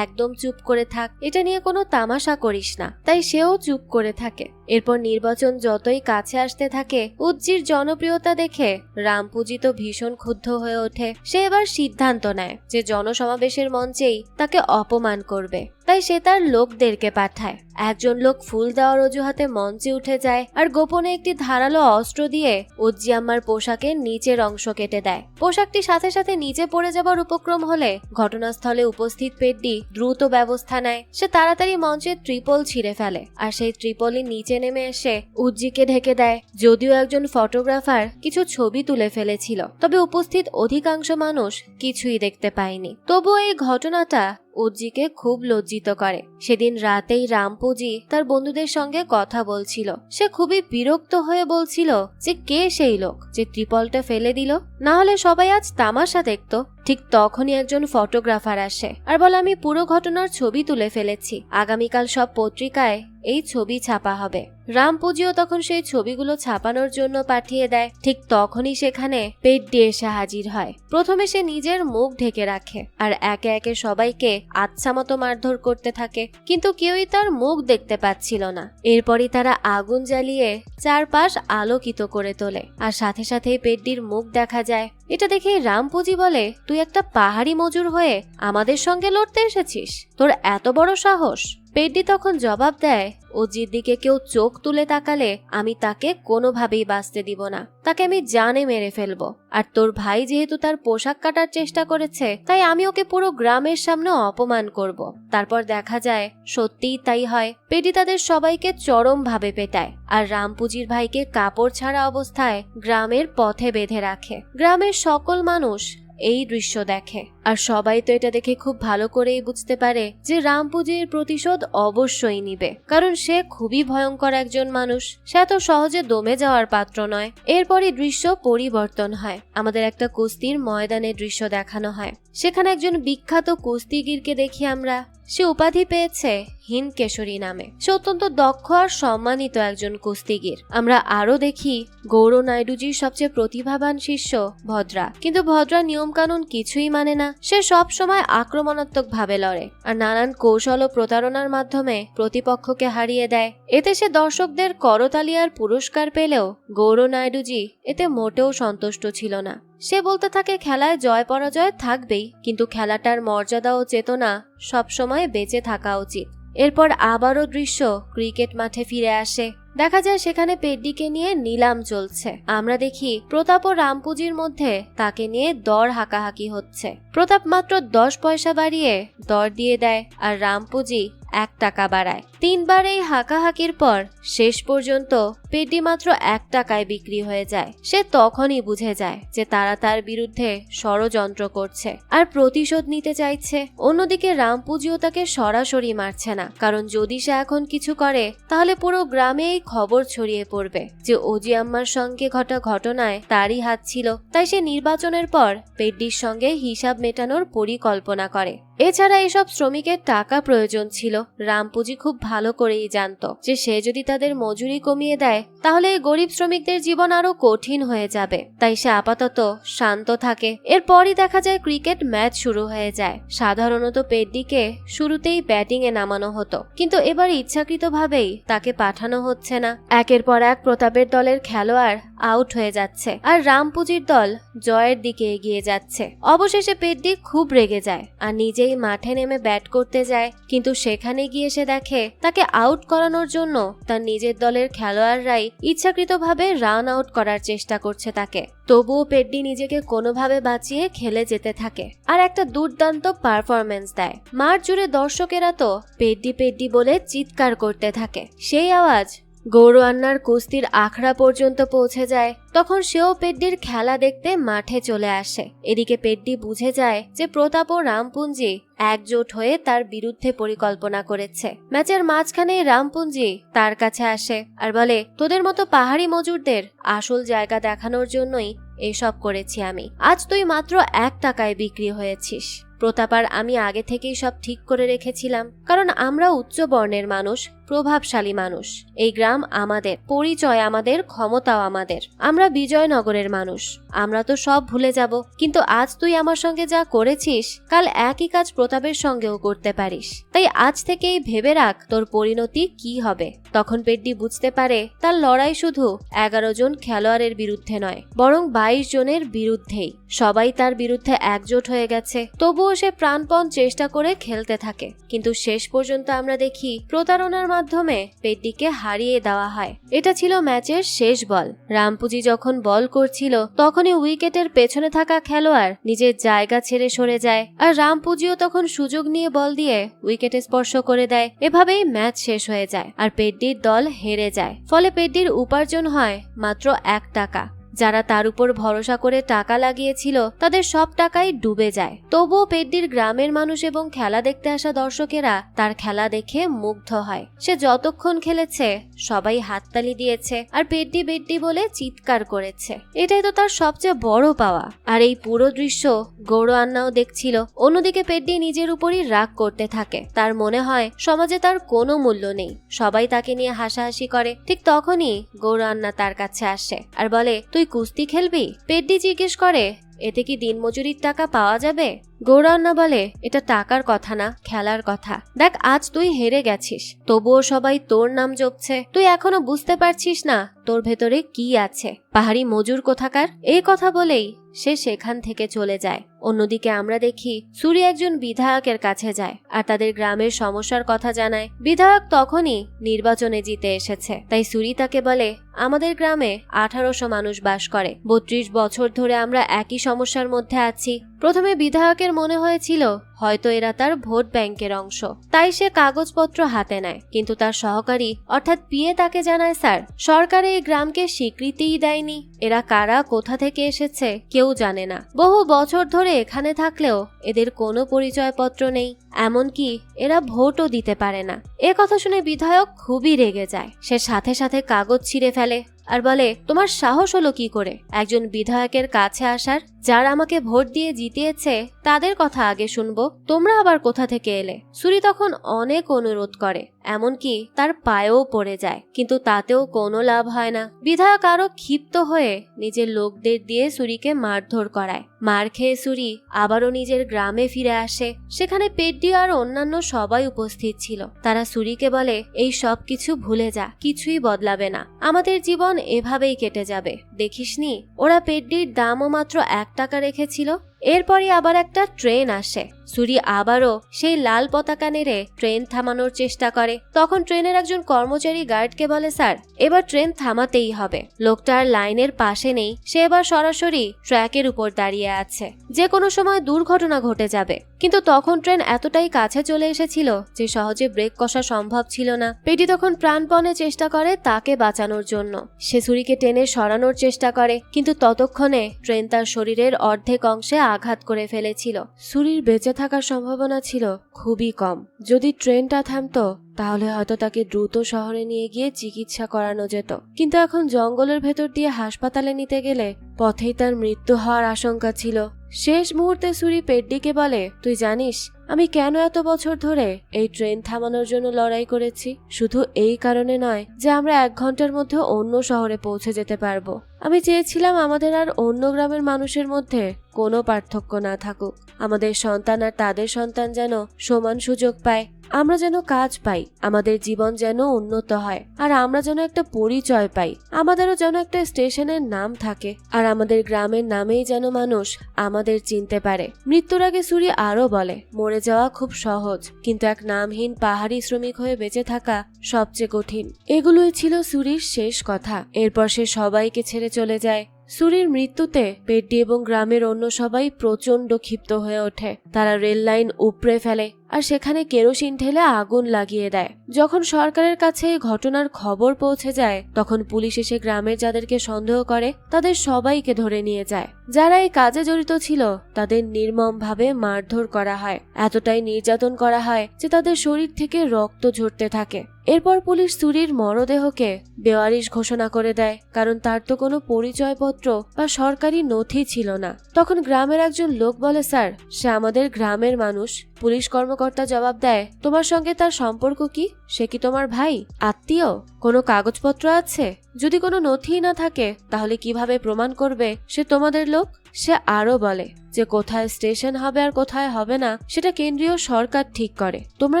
একদম চুপ করে থাক, এটা নিয়ে কোনো তামাশা করিস না। তাই সেও চুপ করে থাকে। এরপর নির্বাচন যতই কাছে আসতে থাকে, উজ্জির জনপ্রিয়তা দেখে রামপুজি তো ভীষণ ক্ষুব্ধ হয়ে ওঠে। সে এবার সিদ্ধান্ত নেয় যে জনসমাবেশের মঞ্চেই তাকে অপমান করবে। তাই সে তার লোকদেরকে পাঠায়। একজন লোক ফুল দেওয়ার অজুহাতে মঞ্চে উঠে যায় আর গোপনে একটি ধারালো অস্ত্র দিয়ে উজ্জি আম্মার পোশাকের নিচের অংশ কেটে দেয়। পোশাকটি সাথে সাথে নিচে পড়ে যাবার উপক্রম হলে ঘটনাস্থলে উপস্থিত পেড্ডি দ্রুত ব্যবস্থা নেয়। সে তাড়াতাড়ি মঞ্চের ত্রিপল ছিঁড়ে ফেলে আর সেই ত্রিপলের নিচে নেমে এসে উজ্জিকে ঢেকে দেয়। যদিও একজন ফটোগ্রাফার কিছু ছবি তুলে ফেলেছিল, তবে উপস্থিত অধিকাংশ মানুষ কিছুই দেখতে পায়নি। তবুও এই ঘটনাটা উজ্জিকে খুব লজ্জিত করে। সেদিন রাতেই রামপুজি তার বন্ধুদের সঙ্গে কথা বলছিল। সে খুবই বিরক্ত হয়ে বলছিল যে কে সেই লোক যে ত্রিপলটা ফেলে দিল, না হলে সবাই আজ তামাশা দেখতো। ঠিক তখনই একজন ফটোগ্রাফার আসে আর বলে আমি পুরো ঘটনার ছবি তুলে ফেলেছি, আগামীকাল সব পত্রিকায় এই ছবি ছাপা হবে। রামপুজিও তখন সেই ছবিগুলো ছাপানোর জন্য পাঠিয়ে দেয়। ঠিক তখনই সেখানে পেড্ডি এসে হাজির হয়। প্রথমে সে নিজের মুখ ঢেকে রাখে আর একে একে সবাইকে আচ্ছা মতো মারধর করতে থাকে, কিন্তু কেউই তার মুখ দেখতে পাচ্ছিল না। এরপরই তারা আগুন জ্বালিয়ে চারপাশ আলোকিত করে তোলে আর সাথে সাথেই পেড্ডির মুখ দেখা যায়। এটা দেখে রামপুজি বলে, তুই একটা পাহাড়ি মজুর হয়ে আমাদের সঙ্গে লড়তে এসেছিস, তোর এত বড় সাহস? পেড্ডি তখন জবাব দেয়, অজির দিকে কেউ চোখ তুলে তাকালে আমি তাকে কোনোভাবেই বাঁচতে দিব না, তাকে আমি জানে মেরে ফেলবো। আর তোর ভাই যেহেতু তার পোশাক কাটার চেষ্টা করেছে, তাই আমি ওকে পুরো গ্রামের সামনে অপমান করব। তারপর দেখা যায় সত্যিই তাই হয়। পেড্ডি তাদের সবাইকে চরম ভাবে পেটায় আর রামপুজির ভাইকে কাপড় ছাড়া অবস্থায় গ্রামের পথে বেঁধে রাখে। গ্রামের সকল মানুষ এই দৃশ্য দেখে আর সবাই তো এটা দেখে খুব ভালো করেই বুঝতে পারে যে রামপুজির প্রতিশোধ অবশ্যই নিবে, কারণ সে খুবই ভয়ঙ্কর একজন মানুষ, সে এত সহজে দমে যাওয়ার পাত্র নয়। এরপরই দৃশ্য পরিবর্তন হয়, আমাদের একটা কুস্তির ময়দানের দৃশ্য দেখানো হয়। সেখানে একজন বিখ্যাত কুস্তিগিরকে দেখি আমরা। সে উপাধি পেয়েছে হিন্দকেশরী নামে। সে অত্যন্ত দক্ষ আর সম্মানিত একজন কুস্তিগির। আমরা আরো দেখি গৌর নাইডুজির সবচেয়ে প্রতিভাবান শিষ্য ভদ্রা, কিন্তু ভদ্রা নিয়ম কানুন কিছুই মানে না। সে সব সময় আক্রমণাত্মক ভাবে লড়ে আর নানান কৌশল ও প্রতারণার মাধ্যমে প্রতিপক্ষকে হারিয়ে দেয়। এতে সে দর্শকদের করতালি আর পুরস্কার পেলেও গৌর নাইডুজি এতে মোটেও সন্তুষ্ট ছিল না। সে বলতে থাকে খেলায় জয় পরাজয় থাকবেই, কিন্তু খেলাটার মর্যাদা ও চেতনা সবসময় বেঁচে থাকা উচিত। এরপর আবারও দৃশ্য ক্রিকেট মাঠে ফিরে আসে। দেখা যায় সেখানে পেড্ডিকে নিয়ে নিলাম চলছে। আমরা দেখি প্রতাপ ও রামপুজির মধ্যে তাকে নিয়ে দর হাঁকাহাঁকি হচ্ছে। প্রতাপ মাত্র 10 পয়সা বাড়িয়ে দর দিয়ে দেয় আর রামপুজি 1 টাকা বাড়ায়। 3 বার এই হাঁকাহাঁকির পর শেষ পর্যন্ত পেড্ডি মাত্র 1 টাকায় বিক্রি হয়ে যায়। সে তখনই বুঝে যায় যে তারা তার বিরুদ্ধে ষড়যন্ত্র করছে আর প্রতিশোধ নিতে চাইছে। অন্যদিকে রামপুজিও তাকে সরাসরি মারছে না, কারণ যদি সে এখন কিছু করে তাহলে পুরো গ্রামে এই খবর ছড়িয়ে পড়বে যে অজি আম্মার সঙ্গে ঘটা ঘটনায় তারই হাত ছিল। তাই সে নির্বাচনের পর পেড্ডির সঙ্গে হিসাব মেটানোর পরিকল্পনা করে। এছাড়া এসব শ্রমিকের টাকা প্রয়োজন ছিল। রামপুজি খুব ভালো করেই জানতো যে সে যদি তাদের মজুরি কমিয়ে দেয় তাহলে গরিব শ্রমিকদের জীবন আরো কঠিন হয়ে যাবে। তাই সে আপাতত শান্ত থাকে। এরপরই দেখা যায় ক্রিকেট ম্যাচ শুরু হয়ে যায়। সাধারণত পেড্ডিকে শুরুতেই ব্যাটিং এ নামানো হতো, কিন্তু এবার ইচ্ছাকৃতভাবেই তাকে পাঠানো হচ্ছে না। একের পর এক প্রতাপের দলের খেলোয়াড় আউট হয়ে যাচ্ছে আর রামপুজির দল জয়ের দিকে এগিয়ে যাচ্ছে। অবশেষে পেড্ডি খুব রেগে যায় আর নিজেই মাঠে নেমে ব্যাট করতে যায়, কিন্তু সেখানে গিয়ে সে দেখে তাকে আউট করানোর জন্য তার নিজের দলের খেলোয়াড়রাই ইচ্ছাকৃতভাবে রান আউট করার চেষ্টা করছে তাকে। তবুও পেড্ডি নিজেকে কোনোভাবে বাঁচিয়ে খেলে যেতে থাকে আর একটা দুর্দান্ত পারফরমেন্স দেয়। মাঠ জুড়ে দর্শকেরা তো পেড্ডি পেড্ডি বলে চিৎকার করতে থাকে। সেই আওয়াজ গৌর আন্নার কুস্তির আখড়া পর্যন্ত পৌঁছে যায়। তখন সেও পেড্ডির খেলা দেখতে মাঠে চলে আসে। এদিকে পেড্ডি বুঝে যায় যে প্রতাপ ও রামপুঞ্জি একজোট হয়ে তার বিরুদ্ধে পরিকল্পনা করেছে। ম্যাচের মাঝখানে রামপুঞ্জি তার কাছে আসে আর বলে, তোদের মতো পাহাড়ি মজুরদের আসল জায়গা দেখানোর জন্যই এসব করেছি আমি। আজ তুই মাত্র 1 টাকায় বিক্রি হয়েছিস। প্রতাপ আর আমি আগে থেকেই সব ঠিক করে রেখেছিলাম, কারণ আমরা উচ্চ বর্ণের মানুষ, প্রভাবশালী মানুষ। এই গ্রাম আমাদের, পরিচয় আমাদের, ক্ষমতাও আমাদের। আমরা বিজয়নগরের মানুষ, আমরা তো সব ভুলে যাব। কিন্তু আজ তুই আমার সঙ্গে যা করেছিস, কাল একই কাজ প্রতাপের সঙ্গেও করতে পারিস। তাই আজ থেকেই ভেবে রাখ তোর পরিণতি কি হবে। তখন পেড্ডি বুঝতে পারে তার লড়াই শুধু 11 জন খেলোয়াড়ের বিরুদ্ধে নয়, বরং 22 জনের বিরুদ্ধেই। সবাই তার বিরুদ্ধে একজোট হয়ে গেছে। তবুও সে প্রাণপণ চেষ্টা করে খেলতে থাকে, কিন্তু শেষ পর্যন্ত আমরা দেখি প্রতারণার মাধ্যমে পেড্ডিকে হারিয়ে দেওয়া হয়। এটা ছিল ম্যাচের শেষ বল। রামপুজি যখন বল করছিল তখনই উইকেটের পেছনে থাকা খেলোয়াড় নিজের জায়গা ছেড়ে সরে যায় আর রামপুজিও তখন সুযোগ নিয়ে বল দিয়ে উইকেটে স্পর্শ করে দেয়। এভাবেই ম্যাচ শেষ হয়ে যায় আর পেড্ডির দল হেরে যায়। ফলে পেড্ডির উপার্জন হয় মাত্র 1 টাকা। যারা তার উপর ভরসা করে টাকা লাগিয়েছিল তাদের সব টাকাই ডুবে যায়। তবুও পেড্ডির গ্রামের মানুষ এবং খেলা দেখতে আসা দর্শকেরা তার খেলা দেখে মুগ্ধ হয়। সে যতক্ষণ খেলেছে সবাই হাততালি দিয়েছে আর পেড্ডি বেড্ডি বলে চিৎকার করেছে। এটাই তো তার সবচেয়ে বড় পাওয়া। আর এই পুরো দৃশ্য গৌর আন্নাও দেখছিল। অন্যদিকে পেড্ডি নিজের উপরই রাগ করতে থাকে। তার মনে হয় সমাজে তার কোনো মূল্য নেই, সবাই তাকে নিয়ে হাসাহাসি করে। ঠিক তখনই গৌর আন্না তার কাছে আসে আর বলে, তুই কুস্তি খেলবি? পেড্ডি জিজ্ঞেস করে, এতে কি দিনমজুরির টাকা পাওয়া যাবে? গৌরান্না বলে, এটা টাকার কথা না, খেলার কথা। দেখ, আজ তুই হেরে গেছিস, তবুও সবাই তোর নাম জপছে। তুই এখনো বুঝতে পারছিস না তোর ভেতরে কি আছে? পাহাড়ি মজুর কোথাকার। এই কথা বলেই সে সেখান থেকে চলে যায়। অন্যদিকে আমরা দেখি সুরি একজন বিধায়কের কাছে যায় আর তাদের গ্রামের সমস্যার কথা জানায়। বিধায়ক তখনই নির্বাচনে জিতে এসেছে, তাই সুরি তাকে বলে, আমাদের গ্রামে 1800 মানুষ বাস করে। 32 বছর ধরে আমরা একই সমস্যার মধ্যে আছি। প্রথমে বিধায়কের মনে হয়েছিল হয়তো এরা তার ভোট ব্যাংকের অংশ, তাই সে কাগজপত্র হাতে নেয়। কিন্তু তার সহকারী অর্থাৎ পিএ তাকে জানায়, স্যার, সরকার এই গ্রামকে স্বীকৃতিই দেয়নি। এরা কারা, কোথা থেকে এসেছে কেউ জানে না। বহু বছর ধরে এখানে থাকলেও এদের কোনো পরিচয়পত্র নেই, এমনকি এরা ভোটও দিতে পারে না। এ কথা শুনে বিধায়ক খুবই রেগে যায়। সে সাথে সাথে কাগজ ছিঁড়ে ফেলে আর বলে, তোমার সাহস হলো কি করে একজন বিধায়কের কাছে আসার? যারা আমাকে ভোট দিয়ে জিতিয়েছে তাদের কথা আগে শুনবো, তোমরা আবার কোথা থেকে এলে? সুরি তখন অনেক অনুরোধ করে, এমনকি তার পায়েও পড়ে যায়, কিন্তু তাতেও কোনো লাভ হয় না। বিধায়ক আরো ক্ষিপ্ত হয়ে নিজের লোকদের দিয়ে সুরিকে মারধর করায়। মার খেয়ে সুরি আবারও নিজের গ্রামে ফিরে আসে। সেখানে পেড্ডি আর অন্যান্য সবাই উপস্থিত ছিল। তারা সুরিকে বলে, এই সব কিছু ভুলে যা, কিছুই বদলাবে না, আমাদের জীবন এভাবেই কেটে যাবে। দেখিসনি ওরা পেড্ডির দামও মাত্র 1 টাকা রেখেছিল। এরপরই আবার একটা ট্রেন আসে। সুরি আবারও সেই লাল পতাকা নেড়ে ট্রেন থামানোর চেষ্টা করে। তখন ট্রেনের একজন কর্মচারী গার্ডকে বলে, স্যার, এবার ট্রেন থামাতেই হবে। লোকটার লাইনের পাশে নেই, সে এবার সরাসরি ট্র্যাকের উপর দাঁড়িয়ে আছে, যে কোনো সময় দুর্ঘটনা ঘটে যাবে। কিন্তু তখন ট্রেন এতটাই কাছে চলে এসেছিল যে সহজে ব্রেক কষা সম্ভব ছিল না। পেডি তখন প্রাণপণে চেষ্টা করে তাকে বাঁচানোর জন্য। সে সুরিকে টেনে সরানোর চেষ্টা করে, কিন্তু ততক্ষণে ট্রেন তার শরীরের অর্ধেক অংশে আঘাত করে ফেলেছিল। সুরির বেঁচে থাকার সম্ভাবনা ছিল খুবই কম। যদি ট্রেনটা থামতো তাহলে হয়তো তাকে দ্রুত শহরে নিয়ে গিয়ে চিকিৎসা করানো যেত, কিন্তু এখন জঙ্গলের ভেতর দিয়ে হাসপাতালে নিতে গেলে পথেই তার মৃত্যু হওয়ার আশঙ্কা ছিল। শেষ মুহূর্তে সুরি পেড্ডিকে বলে, তুই জানিস আমি কেন এত বছর ধরে এই ট্রেন থামানোর জন্য লড়াই করেছি? শুধু এই কারণে নয় যে আমরা 1 ঘন্টার মধ্যে অন্য শহরে পৌঁছে যেতে পারবো। আমি চেয়েছিলাম আমাদের আর অন্য গ্রামের মানুষের মধ্যে কোনো পার্থক্য না থাকুক। আমাদের সন্তান আর তাদের সন্তান যেন সমান সুযোগ পায়, আমরা যেন কাজ পাই, আমাদের জীবন যেন উন্নত হয়, আর আমরা যেন একটা পরিচয় পাই। আমাদেরও যেন একটা স্টেশনের নাম থাকে, আর আমাদের গ্রামের নামেই যেন মানুষ আমাদের চিনতে পারে। মৃত্যুর আগে সুরি আরো বলে, মরে যাওয়া খুব সহজ, কিন্তু এক নামহীন পাহাড়ি শ্রমিক হয়ে বেঁচে থাকা সবচেয়ে কঠিন। এগুলোই ছিল সুরির শেষ কথা। এরপর সে সবাইকে ছেড়ে চলে যায়। সুরির মৃত্যুতে পেড্ডি এবং গ্রামের অন্য সবাই প্রচন্ড ক্ষিপ্ত হয়ে ওঠে। তারা রেল লাইন উপড়ে ফেলে আর সেখানে কেরোসিন ঢেলে আগুন লাগিয়ে দেয়। যখন সরকারের কাছে এই ঘটনার খবর পৌঁছে যায় তখন পুলিশ এসে গ্রামের যাদেরকে সন্দেহ করে তাদের সবাইকে ধরে নিয়ে যায়। যারা এই কাজে জড়িত ছিল তাদের নির্মমভাবে মারধর করা হয়, এতটাই নির্যাতন করা হয় যে তাদের শরীর থেকে রক্ত ঝরতে থাকে। এরপর পুলিশ সুরির মরদেহকে বেওয়ারিশ ঘোষণা করে দেয়, কারণ তার তো কোনো পরিচয়পত্র বা সরকারি নথি ছিল না। তখন গ্রামের একজন লোক বলে, স্যার, সে আমাদের গ্রামের মানুষ। পুলিশ কর্মকর্তা জবাব দেয়, তোমার সঙ্গে তার সম্পর্ক কি? সে কি তোমার ভাই, আত্মীয়? কোনো কাগজপত্র আছে? যদি কোনো নথি না থাকে তাহলে কিভাবে প্রমাণ করবে সে তোমাদের লোক? সে আরো বলে যে কোথায় স্টেশন হবে আর কোথায় হবে না সেটা কেন্দ্রীয় সরকার ঠিক করে, তোমরা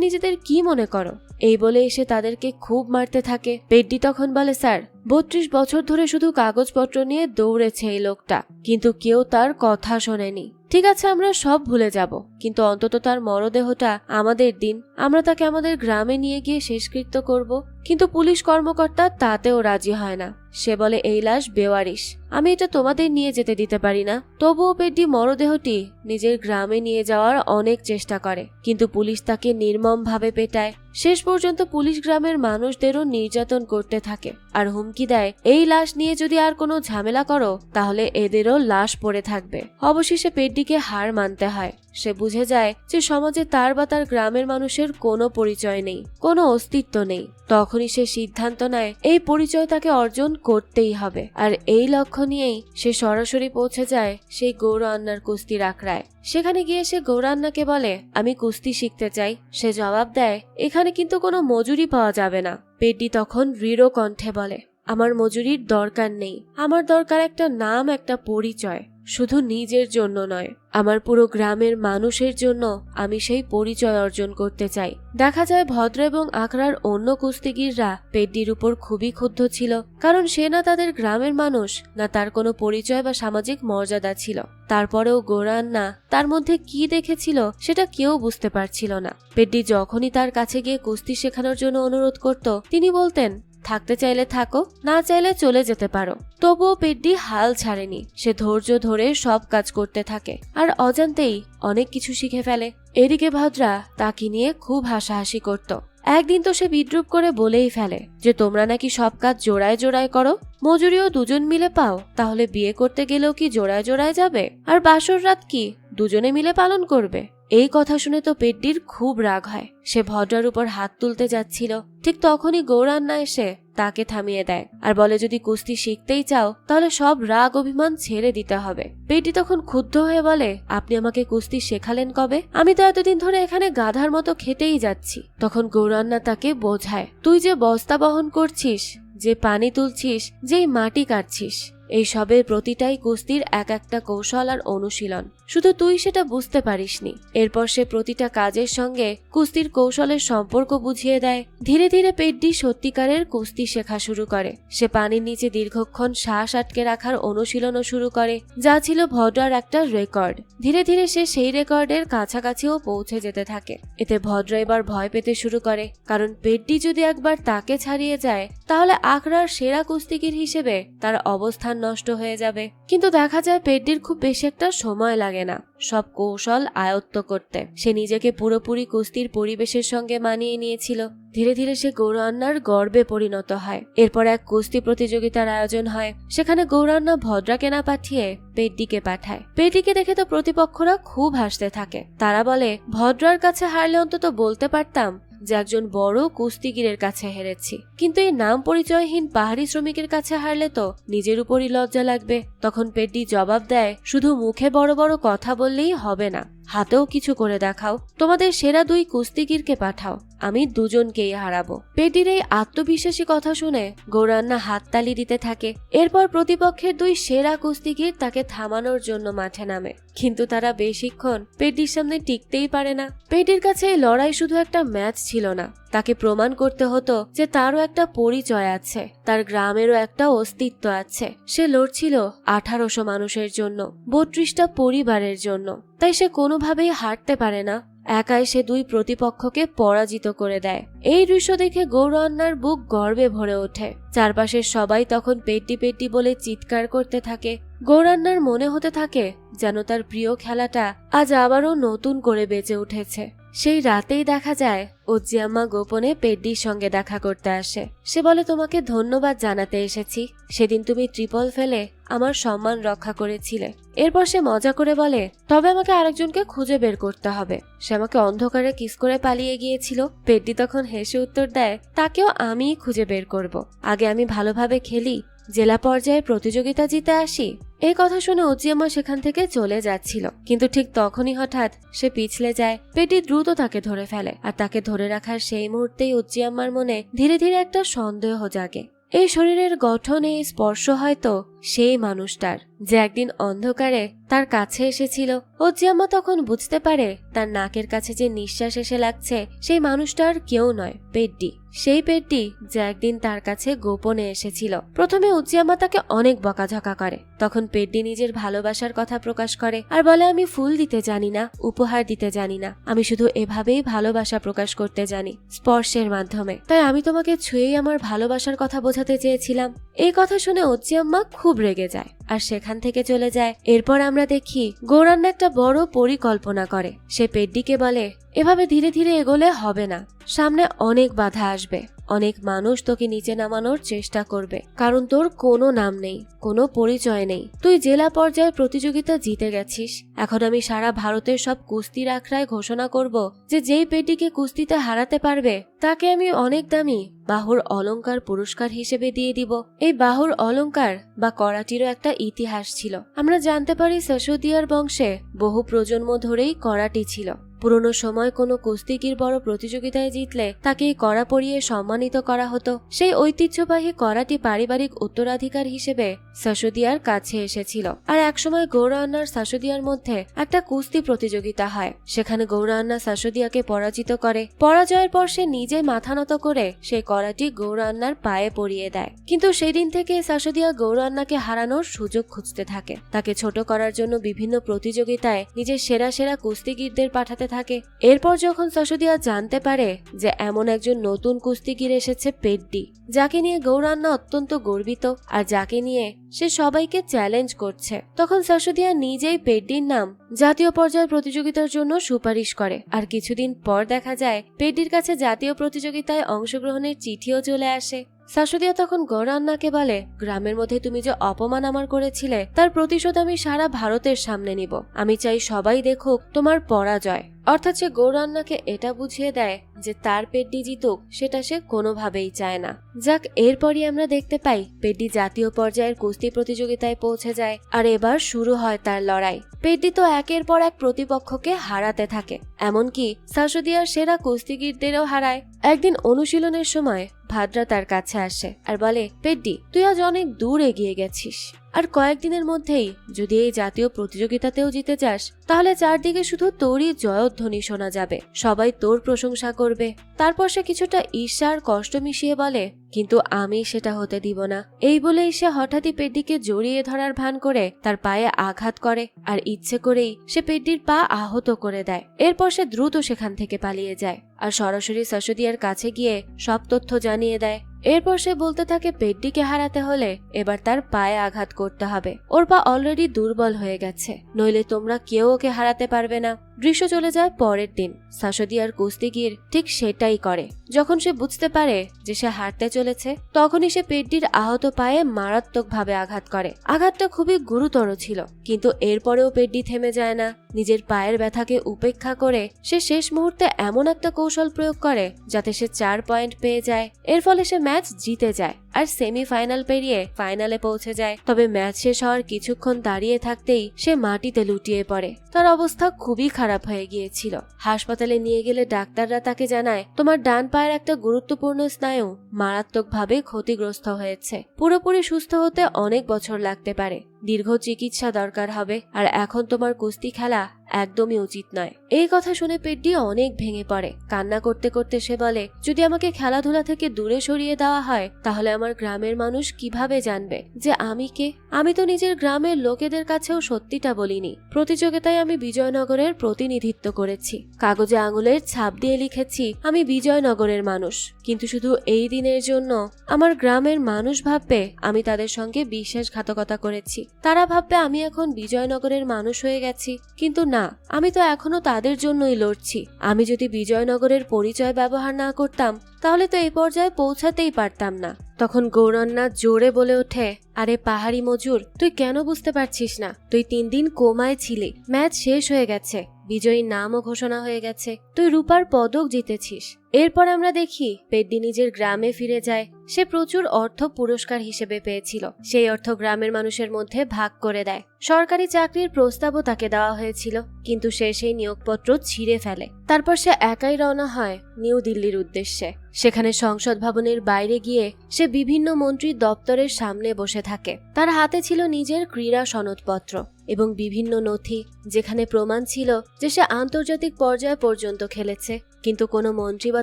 নিজেদের কি মনে করো? এই বলে এসে তাদেরকে খুব মারতে থাকে। পেড্ডি তখন বলে, স্যার, 32 বছর ধরে শুধু কাগজপত্র নিয়ে দৌড়েছে এই লোকটা, কিন্তু কেউ তার কথা শোনেনি। ঠিক আছে, আমরা সব ভুলে যাব, কিন্তু অন্তত তার মরদেহটা আমাদের দিন, আমরা তাকে আমাদের গ্রামে নিয়ে গিয়ে শেষকৃত্য করব। কিন্তু পুলিশ কর্মকর্তা তাতেও রাজি হয় না। সে বলে এই লাশ বেওয়ারিশ, আমি এটা তোমাদের নিয়ে যেতে দিতে পারি না। তবুও পেড্ডি মরদেহটি নিজের গ্রামে নিয়ে যাওয়ার অনেক চেষ্টা করে, কিন্তু পুলিশ তাকে নির্মমভাবে পেটায়। শেষ পর্যন্ত পুলিশ গ্রামের মানুষদেরও নির্যাতন করতে থাকে আর হুমকি দেয়, এই লাশ নিয়ে যদি আর কোনো ঝামেলা করো তাহলে এদেরও লাশ পড়ে থাকবে। অবশেষে পেড্ডিকে হার মানতে হয়। সে বুঝে যায় যে সমাজে তার বা তার গ্রামের মানুষের কোনো পরিচয় নেই, কোনো অস্তিত্ব নেই। তখনই সে সিদ্ধান্ত নেয় এই পরিচয় তাকে অর্জন করতেই হবে। আর এই লক্ষ্য নিয়েই সে সরাসরি পৌঁছে যায় সেই গৌরান্নার কুস্তির আখড়ায়। সেখানে গিয়ে সে গৌরান্নাকে বলে, আমি কুস্তি শিখতে চাই। সে জবাব দেয়, এখানে কিন্তু কোনো মজুরি পাওয়া যাবে না। পেড্ডি তখন দৃঢ় কণ্ঠে বলে, আমার মজুরির দরকার নেই, আমার দরকার একটা নাম, একটা পরিচয়। শুধু নিজের জন্য নয়, আমার পুরো গ্রামের মানুষের জন্য আমি সেই পরিচয় অর্জন করতে চাই। দেখা যায় ভদ্র এবং আখড়ার অন্য কুস্তিগিররা পেড্ডির উপর খুবই ক্ষুব্ধ ছিল, কারণ সে না তাদের গ্রামের মানুষ, না তার কোনো পরিচয় বা সামাজিক মর্যাদা ছিল। তারপরেও গৌরান্না তার মধ্যে কি দেখেছিল সেটা কেউ বুঝতে পারছিল না। পেড্ডি যখনই তার কাছে গিয়ে কুস্তি শেখানোর জন্য অনুরোধ করত, তিনি বলতেন, থাকতে চাইলে থাকো, না চাইলে চলে যেতে পারো। তবুও পেড্ডি হাল ছাড়েনি। সে ধৈর্য ধরে সব কাজ করতে থাকে আর অজান্তেই অনেক কিছু শিখে ফেলে। এদিকে ভদ্রা তাকে নিয়ে খুব হাসাহাসি করত। একদিন তো সে বিদ্রুপ করে বলেই ফেলে যে তোমরা নাকি সব কাজ জোড়ায় জোড়ায় করো, মজুরিও দুজন মিলে পাও, তাহলে বিয়ে করতে গেলেও কি জোড়ায় জোড়ায় যাবে? আর বাসর রাত কি দুজনে মিলে পালন করবে? এই কথা শুনে তো পেড্ডির খুব রাগ হয়। সে ভদ্রার উপর হাত তুলতে যাচ্ছিল, ঠিক তখনই গৌরান্না এসে তাকে থামিয়ে দেয় আর বলে, যদি কুস্তি শিখতেই চাও তাহলে সব রাগ অভিমান ছেড়ে দিতে হবে। পেড্ডি তখন ক্ষুব্ধ হয়ে বলে, আপনি আমাকে কুস্তি শেখালেন কবে? আমি তো এতদিন ধরে এখানে গাধার মতো খেটেই যাচ্ছি। তখন গৌরান্না তাকে বোঝায়, তুই যে বস্তা বহন করছিস, যে পানি তুলছিস, যেই মাটি কাটছিস, এই সবের প্রতিটাই কুস্তির এক একটা কৌশল আর অনুশীলন, শুধু তুই সেটা বুঝতে পারিসনি। এরপর সে প্রতিটা কাজের সঙ্গে কুস্তির কৌশলের সম্পর্ক বুঝিয়ে দেয়। ধীরে ধীরে পেড্ডি সত্যিকারের কুস্তি শেখা শুরু করে। সে পানির নিচে দীর্ঘক্ষণ শ্বাস আটকে রাখার অনুশীলনও শুরু করে, যা ছিল ভদ্রার একটা রেকর্ড। ধীরে ধীরে সে সেই রেকর্ডের কাছাকাছিও পৌঁছে যেতে থাকে। এতে ভদ্রা এবার ভয় পেতে শুরু করে, কারণ পেড্ডি যদি একবার তাকে ছাড়িয়ে যায় তাহলে আখড়ার সেরা কুস্তিগির হিসেবে তার অবস্থান নষ্ট হয়ে যাবে। কিন্তু দেখা যায় পেড্ডির খুব বেশি একটা সময় লাগে না সব কৌশল আয়ত্ত করতে। সে নিজেকে পুরোপুরি কুস্তির পরিবেশের সঙ্গে মানিয়ে নিয়েছিল। ধীরে ধীরে সে গৌরান্নার গর্বে পরিণত হয়। এরপর এক কুস্তি প্রতিযোগিতার আয়োজন হয়। সেখানে গৌরান্না ভদ্রাকে না পাঠিয়ে পেড্ডিকে পাঠায়। পেড্ডিকে দেখে তো প্রতিপক্ষরা খুব হাসতে থাকে। তারা বলে, ভদ্রার কাছে হারলে অন্তত বলতে পারতাম যে একজন বড় কুস্তিগিরের কাছে হেরেছি, কিন্তু এই নাম পরিচয়হীন পাহাড়ি শ্রমিকের কাছে হারলে তো নিজের উপরই লজ্জা লাগবে। তখন পেড্ডি জবাব দেয়, শুধু মুখে বড় বড় কথা বললেই হবে না, হাতেও কিছু করে দেখাও। তোমাদের সেরা দুই কুস্তিগিরকে পাঠাও, আমি দুজনকেই হারাবো। পেড্ডির এই আত্মবিশ্বাসী কথা শুনে গৌরান্না হাততালি দিতে থাকে। এরপর প্রতিপক্ষের দুই সেরা কুস্তিগির তাকে থামানোর জন্য মাঠে নামে, কিন্তু তারা বেশিক্ষণ পেড্ডির সামনে টিকতেই পারে না। পেড্ডির কাছে এই লড়াই শুধু একটা ম্যাচ ছিল না, তাকে প্রমাণ করতে হতো যে তারও একটা পরিচয় আছে, তার গ্রামেরও একটা অস্তিত্ব আছে। সে লড়ছিল 1800 মানুষের জন্য, 32টা পরিবারের জন্য। তাই সে কোনোভাবেই হারতে পারে না। একাই সে দুই প্রতিপক্ষকে পরাজিত করে দেয়। এই দৃশ্য দেখে গৌরান্নার বুক গর্বে ভরে ওঠে। চারপাশের সবাই তখন পেড্ডি পেড্ডি বলে চিৎকার করতে থাকে। গৌরান্নার মনে হতে থাকে যেন তার প্রিয় খেলাটা আজ আবারও নতুন করে বেঁচে উঠেছে। সেই রাতেই দেখা যায় ওজিয়াম্মা গোপনে পেড্ডির সঙ্গে দেখা করতে আসে। সে বলে, তোমাকে ধন্যবাদ জানাতে এসেছি, সেদিন তুমি ট্রিপল ফেলে আমার সম্মান রক্ষা করেছিলে। এরপর সে মজা করে বলে, তবে আমাকে আরেকজনকে খুঁজে বের করতে হবে, সে আমাকে অন্ধকারে কিস করে পালিয়ে গিয়েছিল। পেড্ডি তখন হেসে উত্তর দেয়, তাকেও আমিই খুঁজে বের করব, আগে আমি ভালোভাবে খেলি, জেলা পর্যায়ে প্রতিযোগিতা জিতে আসি। এই কথা শুনে ওজিয়াম্মা সেখান থেকে চলে যাচ্ছিল, কিন্তু ঠিক তখনই হঠাৎ সে পিছলে যায়। পেড্ডি দ্রুত তাকে ধরে ফেলে, আর তাকে ধরে রাখার সেই মুহূর্তেই ওজিয়াম্মার মনে ধীরে ধীরে একটা সন্দেহ জাগে। এই শরীরের গঠন, এই স্পর্শ হয়তো সেই মানুষটার, যে একদিন অন্ধকারে তার কাছে এসেছিল। অজ্জি আম্মা তখন বুঝতে পারে তার নাকের কাছে যে নিঃশ্বাস এসে লাগছে সেই মানুষটার কেউ নয়, পেড্ডি। সেই পেড্ডি যে একদিন তার কাছে গোপনে এসেছিল। প্রথমে অজ্জি আম্মা তাকে অনেক বকাঝকা করে। তখন পেড্ডি নিজের ভালোবাসার কথা প্রকাশ করে আর বলে, আমি ফুল দিতে জানি না, উপহার দিতে জানি না, আমি শুধু এভাবেই ভালোবাসা প্রকাশ করতে জানি, স্পর্শের মাধ্যমে। তাই আমি তোমাকে ছুঁয়েই আমার ভালোবাসার কথা বোঝাতে চেয়েছিলাম। এই কথা শুনে অজ্জি আম্মা খুব রেগে যায় আর সেখান থেকে চলে যায়। এরপর আমরা দেখি গৌরান্ন একটা বড় পরিকল্পনা করে। সে পেড্ডিকে বলে, এভাবে ধীরে ধীরে এগোলে হবে না, সামনে অনেক বাধা আসবে, অনেক মানুষ তোকে নিচে নামানোর চেষ্টা করবে, কারণ তোর কোনো নাম নেই, কোনো পরিচয় নেই। তুই জেলা পর্যায়ে প্রতিযোগিতা জিতে গেছিস। এখন আমি সারা ভারতের সব কুস্তির আখড়ায় ঘোষণা করব যে যেই পেড্ডিকে কুস্তিতে হারাতে পারবে তাকে আমি অনেক দামি বাহুর অলংকার পুরস্কার হিসেবে দিয়ে দিব। এই বাহুর অলংকার বা করাটিরও একটা ইতিহাস ছিল। আমরা জানতে পারি সাসোদিয়ার বংশে বহু প্রজন্ম ধরেই করাটি ছিল। পুরনো সময় কোনো কুস্তিগির বড় প্রতিযোগিতায় জিতলে তাকে কড়া পরিয়ে সম্মানিত করা হতো। সেই ঐতিহ্যবাহী করাটি পারিবারিক উত্তরাধিকার হিসেবে সাসোদিয়ার কাছে এসেছিল। আর একসময় গৌরান্নার সাসোদিয়ার মধ্যে একটা কুস্তি প্রতিযোগিতা হয়। সেখানে গৌরান্না সাসোদিয়াকে পরাজিত করে। পরাজয়ের পর সে নিজে মাথা নত করে সেই করাটি গৌরান্নার পায়ে পরিয়ে দেয়। কিন্তু সেই দিন থেকে সাসোদিয়া গৌরান্নাকে হারানোর সুযোগ খুঁজতে থাকে। তাকে ছোট করার জন্য বিভিন্ন প্রতিযোগিতায় নিজের সেরা সেরা কুস্তিগিরদের পাঠাতে থাকে। এরপর যখন সাসোদিয়া জানতে পারে যে এমন একজন নতুন কুস্তিগির এসেছে, পেড্ডি, যাকে নিয়ে গৌরান্না অত্যন্ত গর্বিত আর যাকে নিয়ে সে সবাইকে চ্যালেঞ্জ করছে, তখন সাসোদিয়া নিজেই পেড্ডির নাম জাতীয় পর্যায়ের প্রতিযোগিতার জন্য সুপারিশ করে। আর কিছুদিন পর দেখা যায় পেড্ডির কাছে জাতীয় প্রতিযোগিতায় অংশগ্রহণের চিঠিও চলে আসে। সাসোদিয়া তখন গৌরান্নাকে বলে, গ্রামের মধ্যে তুমি যে অপমান আমার করেছিলে তার প্রতিশোধ আমি সারা ভারতের সামনে নিব। আমি চাই সবাই দেখুক তোমার পরাজয়। অর্থাৎ সে গৌরান্নাকে এটা বুঝিয়ে দেয় যে তার পেড্ডি জিতুক সেটা সে কোনোভাবেই চায় না। যাক, এরপরই আমরা দেখতে পাই পেড্ডি জাতীয় পর্যায়ের কুস্তি প্রতিযোগিতায় পৌঁছে যায় আর এবার শুরু হয় তার লড়াই। পেড্ডি তো একের পর এক প্রতিপক্ষকে হারাতে থাকে, এমনকি সাসোদিয়ার সেরা কুস্তিগিরদেরও হারায়। একদিন অনুশীলনের সময় ভাদ্রা তার কাছে আসে আর বলে, পেড্ডি, তুই আজ অনেক দূর এগিয়ে গেছিস, আর কয়েকদিনের মধ্যেই যদি এই জাতীয় প্রতিযোগিতাতেও জিতে যাস তাহলে চারদিকে শুধু তোরই জয়ধ্বনি শোনা যাবে, সবাই তোর প্রশংসা করবে। তারপর সে কিছুটা ঈর্ষা আর কষ্ট মিশিয়ে বলে, কিন্তু আমি সেটা হতে দিব না। এই বলেই সে হঠাৎই পেড্ডিকে জড়িয়ে ধরার ভান করে তার পায়ে আঘাত করে আর ইচ্ছে করেই সে পেড্ডির পা আহত করে দেয়। এরপর সে দ্রুত সেখান থেকে পালিয়ে যায় আর সরাসরি সাসোদিয়ার কাছে গিয়ে সব তথ্য জানিয়ে দেয়। এরপর সে বলতে থাকে পেড্ডিকে হারাতে হলে এবার তার পায়ে আঘাত করতে হবে। ওর পা অলরেডি দুর্বল হয়ে গেছে, নইলে তোমরা কেউ ওকে হারাতে পারবে না। দৃশ্য চলে যায় পরের দিন। সাসোদিয়ার কুস্তিগির ঠিক সেটাই করে। যখন সে বুঝতে পারে যে সে হারতে চলেছে তখনই সে পেড্ডির আহত পায়ে মারাত্মকভাবে আঘাত করে। আঘাতটা খুবই গুরুতর ছিল, কিন্তু এরপরেও পেড্ডি থেমে যায় না। নিজের পায়ের ব্যথাকে উপেক্ষা করে সে শেষ মুহূর্তে এমন একটা কৌশল প্রয়োগ করে যাতে সে 4 পয়েন্ট পেয়ে যায়। এর ফলে সে ম্যাচ জিতে যায় আর সেমিফাইনাল পেরিয়ে ফাইনালে পৌঁছে যায়। তবে ম্যাচ শেষ হওয়ার কিছুক্ষণ দাঁড়িয়ে থাকতেই সে মাটিতে লুটিয়ে পড়ে। তার অবস্থা খুবই খারাপ হয়ে গিয়েছিল। হাসপাতালে নিয়ে গেলে ডাক্তাররা তাকে জানায়, তোমার ডান পায়ের একটা গুরুত্বপূর্ণ স্নায়ু মারাত্মকভাবে ক্ষতিগ্রস্ত হয়েছে। পুরোপুরি সুস্থ হতে অনেক বছর লাগতে পারে, দীর্ঘ চিকিৎসা দরকার হবে, আর এখন তোমার কুস্তি খেলা একদমই উচিত নয়। এই কথা শুনে পেড্ডি অনেক ভেঙে পড়ে। কান্না করতে করতে সে বলে, যদি আমাকে খেলাধুলা থেকে দূরে সরিয়ে দেওয়া হয় তাহলে আমার গ্রামের মানুষ কিভাবে জানবে যে আমি কে? আমি তো নিজের গ্রামের লোকেদের কাছেও সত্যিটা বলিনি। প্রতিযোগিতায় আমি বিজয়নগরের প্রতিনিধিত্ব করেছি, কাগজে আঙুলের ছাপ দিয়ে লিখেছি আমি বিজয়নগরের মানুষ, কিন্তু শুধু এই দিনের জন্য আমার গ্রামের মানুষ ভাববে আমি তাদের সঙ্গে বিশ্বাসঘাতকতা করেছি। তারা ভাববে আমি এখন বিজয়নগরের মানুষ হয়ে গেছি, কিন্তু না, আমি তো এখনো তাদের জন্যই লড়ছি। আমি যদি বিজয়নগরের পরিচয় ব্যবহার না করতাম তাহলে তো এই পর্যায়ে পৌঁছাতেই পারতাম না। তখন গৌরান্না জোরে বলে ওঠে, আরে পাহাড়ি মজুর, তুই কেন বুঝতে পারছিস না? তুই 3 দিন কোমায় ছিলি, ম্যাচ শেষ হয়ে গেছে, বিজয়ীর নামও ঘোষণা হয়ে গেছে, তুই রূপার পদক জিতেছিস। এরপর আমরা দেখি পেড্ডি নিজের গ্রামে ফিরে যায়। সে প্রচুর অর্থ পুরস্কার হিসেবে পেয়েছিল, সেই অর্থ গ্রামের মানুষের মধ্যে ভাগ করে দেয়। সরকারি চাকরির প্রস্তাবও তাকে দেওয়া হয়েছিল, কিন্তু সে সেই নিয়োগপত্র ছিঁড়ে ফেলে। তারপর সে একাই রওনা হয় নিউ দিল্লির উদ্দেশ্যে। সেখানে সংসদ ভবনের বাইরে গিয়ে সে বিভিন্ন মন্ত্রীর দপ্তরের সামনে বসে থাকে। তার হাতে ছিল নিজের ক্রীড়া সনদপত্র এবং বিভিন্ন নথি, যেখানে প্রমাণ ছিল যে সে আন্তর্জাতিক পর্যায় পর্যন্ত খেলেছে। কিন্তু কোনো মন্ত্রী বা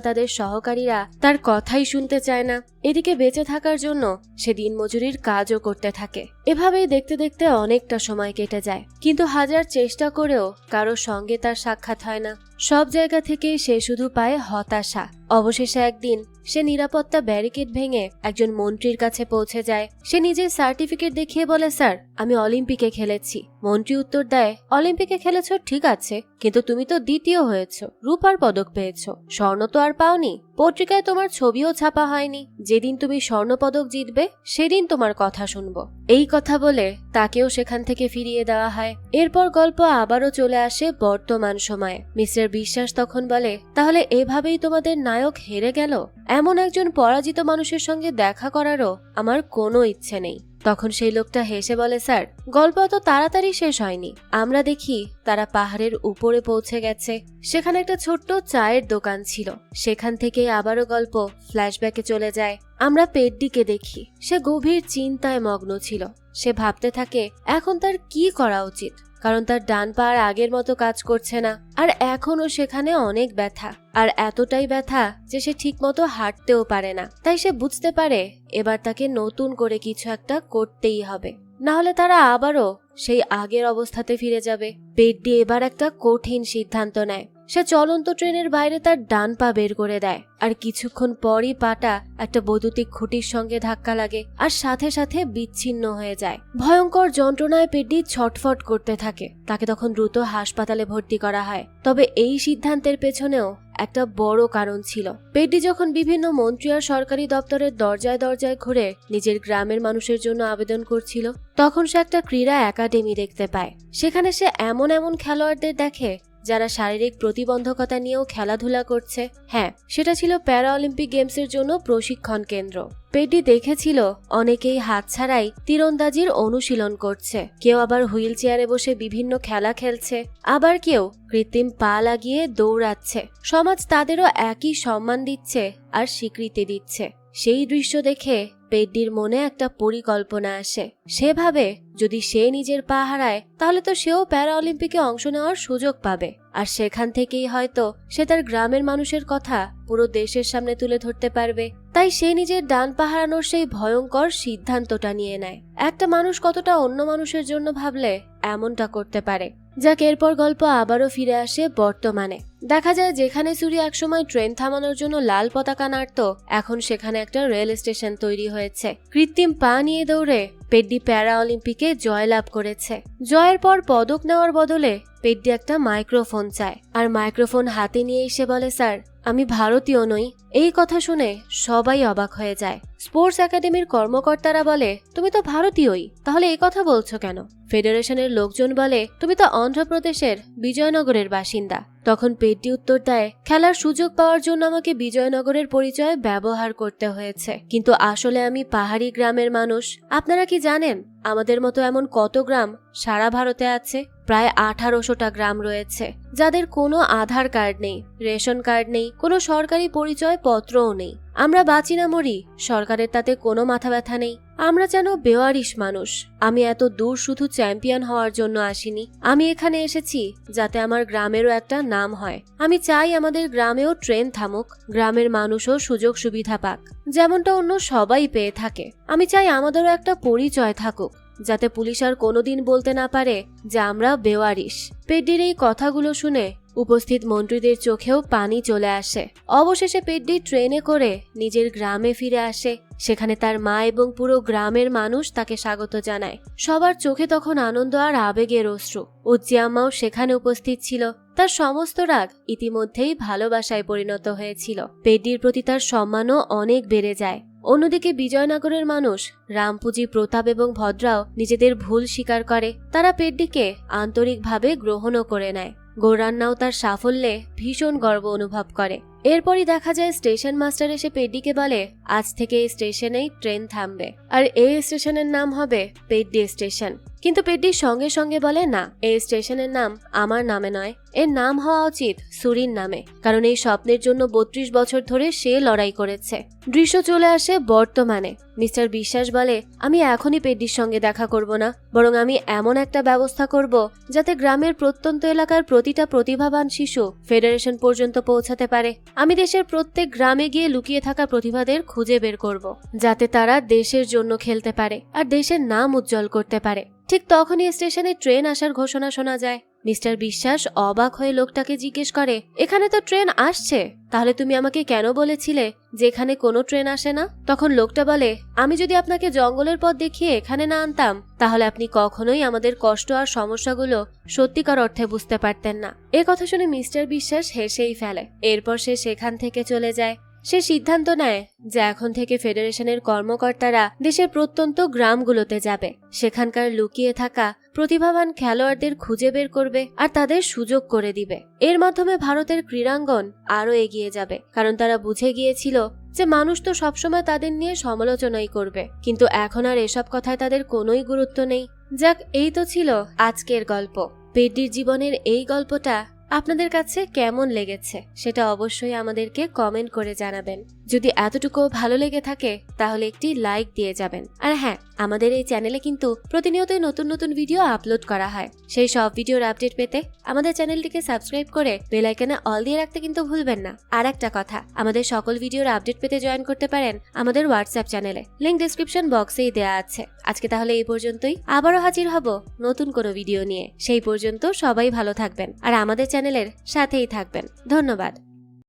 তাদের সহকারীরা তার কথাই শুনতে চায় না। এদিকে বেঁচে থাকার জন্য সে দিনমজুরির কাজও করতে থাকে। এভাবেই দেখতে দেখতে অনেকটা সময় কেটে যায়, কিন্তু হাজার চেষ্টা করেও কারোর সঙ্গে তার সাক্ষাৎ হয় না। সব জায়গা থেকে সে শুধু পায় হতাশা। অবশেষে একদিন সে নিরাপত্তা ব্যারিকেড ভেঙে একজন মন্ত্রীর কাছে পৌঁছে যায়। সে নিজের সার্টিফিকেট দেখিয়ে বলে, স্যার, আমি অলিম্পিকে খেলেছি। মন্ত্রী উত্তর দেয়, অলিম্পিকে খেলেছ ঠিক আছে, কিন্তু তুমি তো দ্বিতীয় হয়েছ, রূপার পদক পেয়েছ, স্বর্ণ তো আর পাওনি। পত্রিকায় তোমার ছবিও ছাপা হয়নি। যেদিন তুমি স্বর্ণপদক জিতবে সেদিন তোমার কথা শুনবো। এই কথা বলে তাকেও সেখান থেকে ফিরিয়ে দেওয়া হয়। এরপর গল্প আবারও চলে আসে বর্তমান সময়ে। মিস্টার বিশ্বাস তখন বলে, তাহলে এভাবেই তোমাদের নায়ক হেরে গেল? এমন একজন পরাজিত মানুষের সঙ্গে দেখা করারও আমার কোনো ইচ্ছে নেই। তখন সেই লোকটা হেসে বলে, স্যার, গল্প অত তাড়াতাড়ি শেষ হয়নি। আমরা দেখি তারা পাহাড়ের উপরে পৌঁছে গেছে। সেখানে একটা ছোট্ট চায়ের দোকান ছিল। সেখান থেকে আবারও গল্প ফ্ল্যাশব্যাকে চলে যায়। আমরা পেড্ডিকে দেখি। সে গভীর চিন্তায় মগ্ন ছিল। সে ভাবতে থাকে এখন তার কি করা উচিত, কারণ তার ডান পা আর আগের মতো কাজ করছে না, আর এখনো সেখানে অনেক ব্যথা, আর এতটাই ব্যথা যে সে ঠিক মতো হাঁটতেও পারে না। তাই সে বুঝতে পারে এবার তাকে নতুন করে কিছু একটা করতেই হবে, না হলে তারা আবারও সেই আগের অবস্থাতে ফিরে যাবে। পেড্ডি এবার একটা কঠিন সিদ্ধান্ত নেয়। সে চলন্ত ট্রেনের বাইরে তার ডান পা বের করে দেয়, আর কিছুক্ষণ পরই পাটা একটা বৈদ্যুতিক খুঁটির সঙ্গে ধাক্কা লাগে আর সাথে সাথে বিচ্ছিন্ন হয়ে যায়। ভয়ঙ্কর যন্ত্রণায় পেড্ডি ছটফট করতে থাকে। তাকে তখন দ্রুত হাসপাতালে ভর্তি করা হয়। তবে এই সিদ্ধান্তের পেছনেও একটা বড় কারণ ছিল। পেড্ডি যখন বিভিন্ন মন্ত্রী আর সরকারি দপ্তরের দরজায় দরজায় ঘুরে নিজের গ্রামের মানুষের জন্য আবেদন করছিল, তখন সে একটা ক্রীড়া একাডেমি দেখতে পায়। সেখানে সে এমন এমন খেলোয়াড়দের দেখে যারা শারীরিক প্রতিবন্ধকতা নিয়েও খেলাধুলা করছে। হ্যাঁ, সেটা ছিল প্যারা অলিম্পিক গেমসের জন্য প্রশিক্ষণ কেন্দ্র। পেড্ডি দেখেছিল অনেকেই হাত ছাড়াই তীরন্দাজির অনুশীলন করছে, কেউ আবার হুইল চেয়ারে বসে বিভিন্ন খেলা খেলছে, আবার কেউ কৃত্রিম পা লাগিয়ে দৌড়াচ্ছে। সমাজ তাদেরও একই সম্মান দিচ্ছে আর স্বীকৃতি দিচ্ছে। সেই দৃশ্য দেখে পেড্ডির মনে একটা পরিকল্পনা আসে। সে ভাবে যদি সে নিজের পা হারায় তাহলে তো সেও প্যারা অলিম্পিকে অংশ নেওয়ার সুযোগ পাবে, আর সেখান থেকেই হয়তো সে তার গ্রামের মানুষের কথা পুরো দেশের সামনে তুলে ধরতে পারবে। তাই সে নিজের ডান পা হারানোর সেই ভয়ঙ্কর সিদ্ধান্তটা নিয়ে নেয়। একটা মানুষ কতটা অন্য মানুষের জন্য ভাবলে এমনটা করতে পারে। যাক, এরপর গল্প আবারও ফিরে আসে বর্তমানে। দেখা যায় যেখানে সুরি একসময় ট্রেন থামানোর জন্য লাল পতাকা নাড়ত, এখন সেখানে একটা রেল স্টেশন তৈরি হয়েছে। কৃত্রিম পা নিয়ে দৌড়ে পেড্ডি প্যারা অলিম্পিকে জয়লাভ করেছে। জয়ের পর পদক নেওয়ার বদলে পেড্ডি একটা মাইক্রোফোন চায়, আর মাইক্রোফোন হাতে নিয়ে এসে বলে, স্যার, আমি ভারতীয় নই। এই কথা শুনে সবাই অবাক হয়ে যায়। স্পোর্টস একাডেমির কর্মকর্তারা বলে, তুমি তো ভারতীয়ই, তাহলে এই কথা বলছো কেন? ফেডারেশনের লোকজন বলে, তুমি তো অন্ধ্রপ্রদেশের বিজয়নগরের বাসিন্দা। তখন পেড্ডি উত্তর দেয়, খেলার সুযোগ পাওয়ার জন্য আমাকে বিজয়নগরের পরিচয় ব্যবহার করতে হয়েছে, কিন্তু আসলে আমি পাহাড়ি গ্রামের মানুষ। আপনারা কি জানেন আমাদের মতো এমন কত গ্রাম সারা ভারতে আছে? প্রায় 1800টা গ্রাম রয়েছে যাদের কোনো আধার কার্ড নেই, রেশন কার্ড নেই, কোনো সরকারি পরিচয় পত্রও নেই। আমরা বাঁচি না মরি, সরকারের তাতে কোনো মাথা ব্যথা নেই। আমরা যেন বেওয়ারিশ মানুষ। আমি এত দূর শুধু চ্যাম্পিয়ন হওয়ার জন্য আসিনি। আমি এখানে এসেছি যাতে আমার গ্রামেরও একটা নাম হয়। আমি চাই আমাদের গ্রামেও ট্রেন থামুক, গ্রামের মানুষও সুযোগ সুবিধা পাক, যেমনটা অন্য সবাই পেয়ে থাকে। আমি চাই আমাদেরও একটা পরিচয় থাকুক, যাতে পুলিশ আর কোনোদিন বলতে না পারে যে আমরা বেওয়ারিশ। পেড্ডির এই কথাগুলো শুনে উপস্থিত মন্ত্রীদের চোখেও পানি চলে আসে। অবশেষে পেড্ডি ট্রেনে করে নিজের গ্রামে ফিরে আসে। সেখানে তার মা এবং পুরো গ্রামের মানুষ তাকে স্বাগত জানায়। সবার চোখে তখন আনন্দ আর আবেগের অশ্রু। উজ্জিয়াম্মাও সেখানে উপস্থিত ছিল। তার সমস্ত রাগ ইতিমধ্যেই ভালোবাসায় পরিণত হয়েছিল। পেড্ডির প্রতি তার সম্মানও অনেক বেড়ে যায়। অন্যদিকে বিজয়নগরের মানুষ রামপুজি, প্রতাপ এবং ভদ্রাও নিজেদের ভুল স্বীকার করে। তারা পেড্ডিকে আন্তরিকভাবে গ্রহণও করে নেয়। গৌরান্নাও তার সাফল্যে ভীষণ গর্ব অনুভব করে। এরপরই দেখা যায় স্টেশন মাস্টার এসে পেড্ডিকে বলে আজ থেকে এই স্টেশনেই ট্রেন থামবে, আর এই স্টেশনের নাম হবে পেড্ডি স্টেশন। কিন্তু পেড্ডি সঙ্গে সঙ্গে বলে না, এই স্টেশনের নাম আমার নামে নয়, এর নাম হওয়া উচিত সুরির নামে, কারণ এই স্বপ্নের জন্য 32 বছর ধরে সে লড়াই করেছে। দৃশ্য চলে আসে বর্তমানে। মিস্টার বিশ্বাস বলে আমি এখনই পেড্ডির সঙ্গে দেখা করব না, বরং আমি এমন একটা ব্যবস্থা করব যাতে গ্রামের প্রত্যন্ত এলাকার প্রতিটা প্রতিভাবান শিশু ফেডারেশন পর্যন্ত পৌঁছাতে পারে। আমি দেশের প্রত্যেক গ্রামে গিয়ে লুকিয়ে থাকা প্রতিভাদের খুঁজে বের করব, যাতে তারা দেশের জন্য খেলতে পারে আর দেশের নাম উজ্জ্বল করতে পারে। ঠিক তখনই স্টেশনে ট্রেন আসার ঘোষণা শোনা যায়। মিস্টার বিশ্বাস অবাক হয়ে লোকটাকে জিজ্ঞেস করে এখানে তো ট্রেন আসছে, তাহলে তুমি আমাকে কেন বলেছিলে যে এখানে কোনো ট্রেন আসে না? তখন লোকটা বলে আমি যদি আপনাকে জঙ্গলের পথ দেখিয়ে এখানে না আনতাম তাহলে আপনি কখনোই আমাদের কষ্ট আর সমস্যাগুলো সত্যিকার অর্থে বুঝতে পারতেন না। এ কথা শুনে মিস্টার বিশ্বাস হেসেই ফেলে। এরপর সে সেখান থেকে চলে যায়। সে সিদ্ধান্ত নেয় যে এখন থেকে ফেডারেশনের কর্মকর্তারা দেশের প্রত্যন্ত গ্রামগুলোতে যাবে, সেখানকার লুকিয়ে থাকা প্রতিভাবান খেলোয়াড়দের খুঁজে বের করবে আর তাদের সুযোগ করে দিবে। এর মাধ্যমে ভারতের ক্রীড়াঙ্গন আরো এগিয়ে যাবে, কারণ তারা বুঝে গিয়েছিল যে মানুষ তো সবসময় তাদের নিয়ে সমালোচনাই করবে, কিন্তু এখন আর এসব কথায় তাদের কোনোই গুরুত্ব নেই। যাক, এই তো ছিল আজকের গল্প। পেড্ডির জীবনের এই গল্পটা আপনাদের কাছে কেমন লেগেছে সেটা অবশ্যই আমাদেরকে কমেন্ট করে জানাবেন। যদি এতটুকু ভালো লেগে থাকে তাহলে একটি লাইক দিয়ে যাবেন। আর হ্যাঁ, আমাদের এই চ্যানেলে কিন্তু প্রতিনিয়তই নতুন নতুন ভিডিও আপলোড করা হয়। সেই সব ভিডিওর আপডেট পেতে আমাদের চ্যানেলটিকে সাবস্ক্রাইব করে বেল আইকনে অল দিয়ে রাখতে কিন্তু ভুলবেন না। আর একটা কথা, আমাদের সকল ভিডিওর আপডেট পেতে জয়েন করতে পারেন আমাদের হোয়াটসঅ্যাপ চ্যানেলে, লিংক ডেসক্রিপশন বক্সেই দেওয়া আছে। আজকে তাহলে এই পর্যন্তই, আবারও হাজির হব নতুন কোনো ভিডিও নিয়ে। সেই পর্যন্ত সবাই ভালো থাকবেন আর আমাদের চ্যানেলের সাথেই থাকবেন। ধন্যবাদ।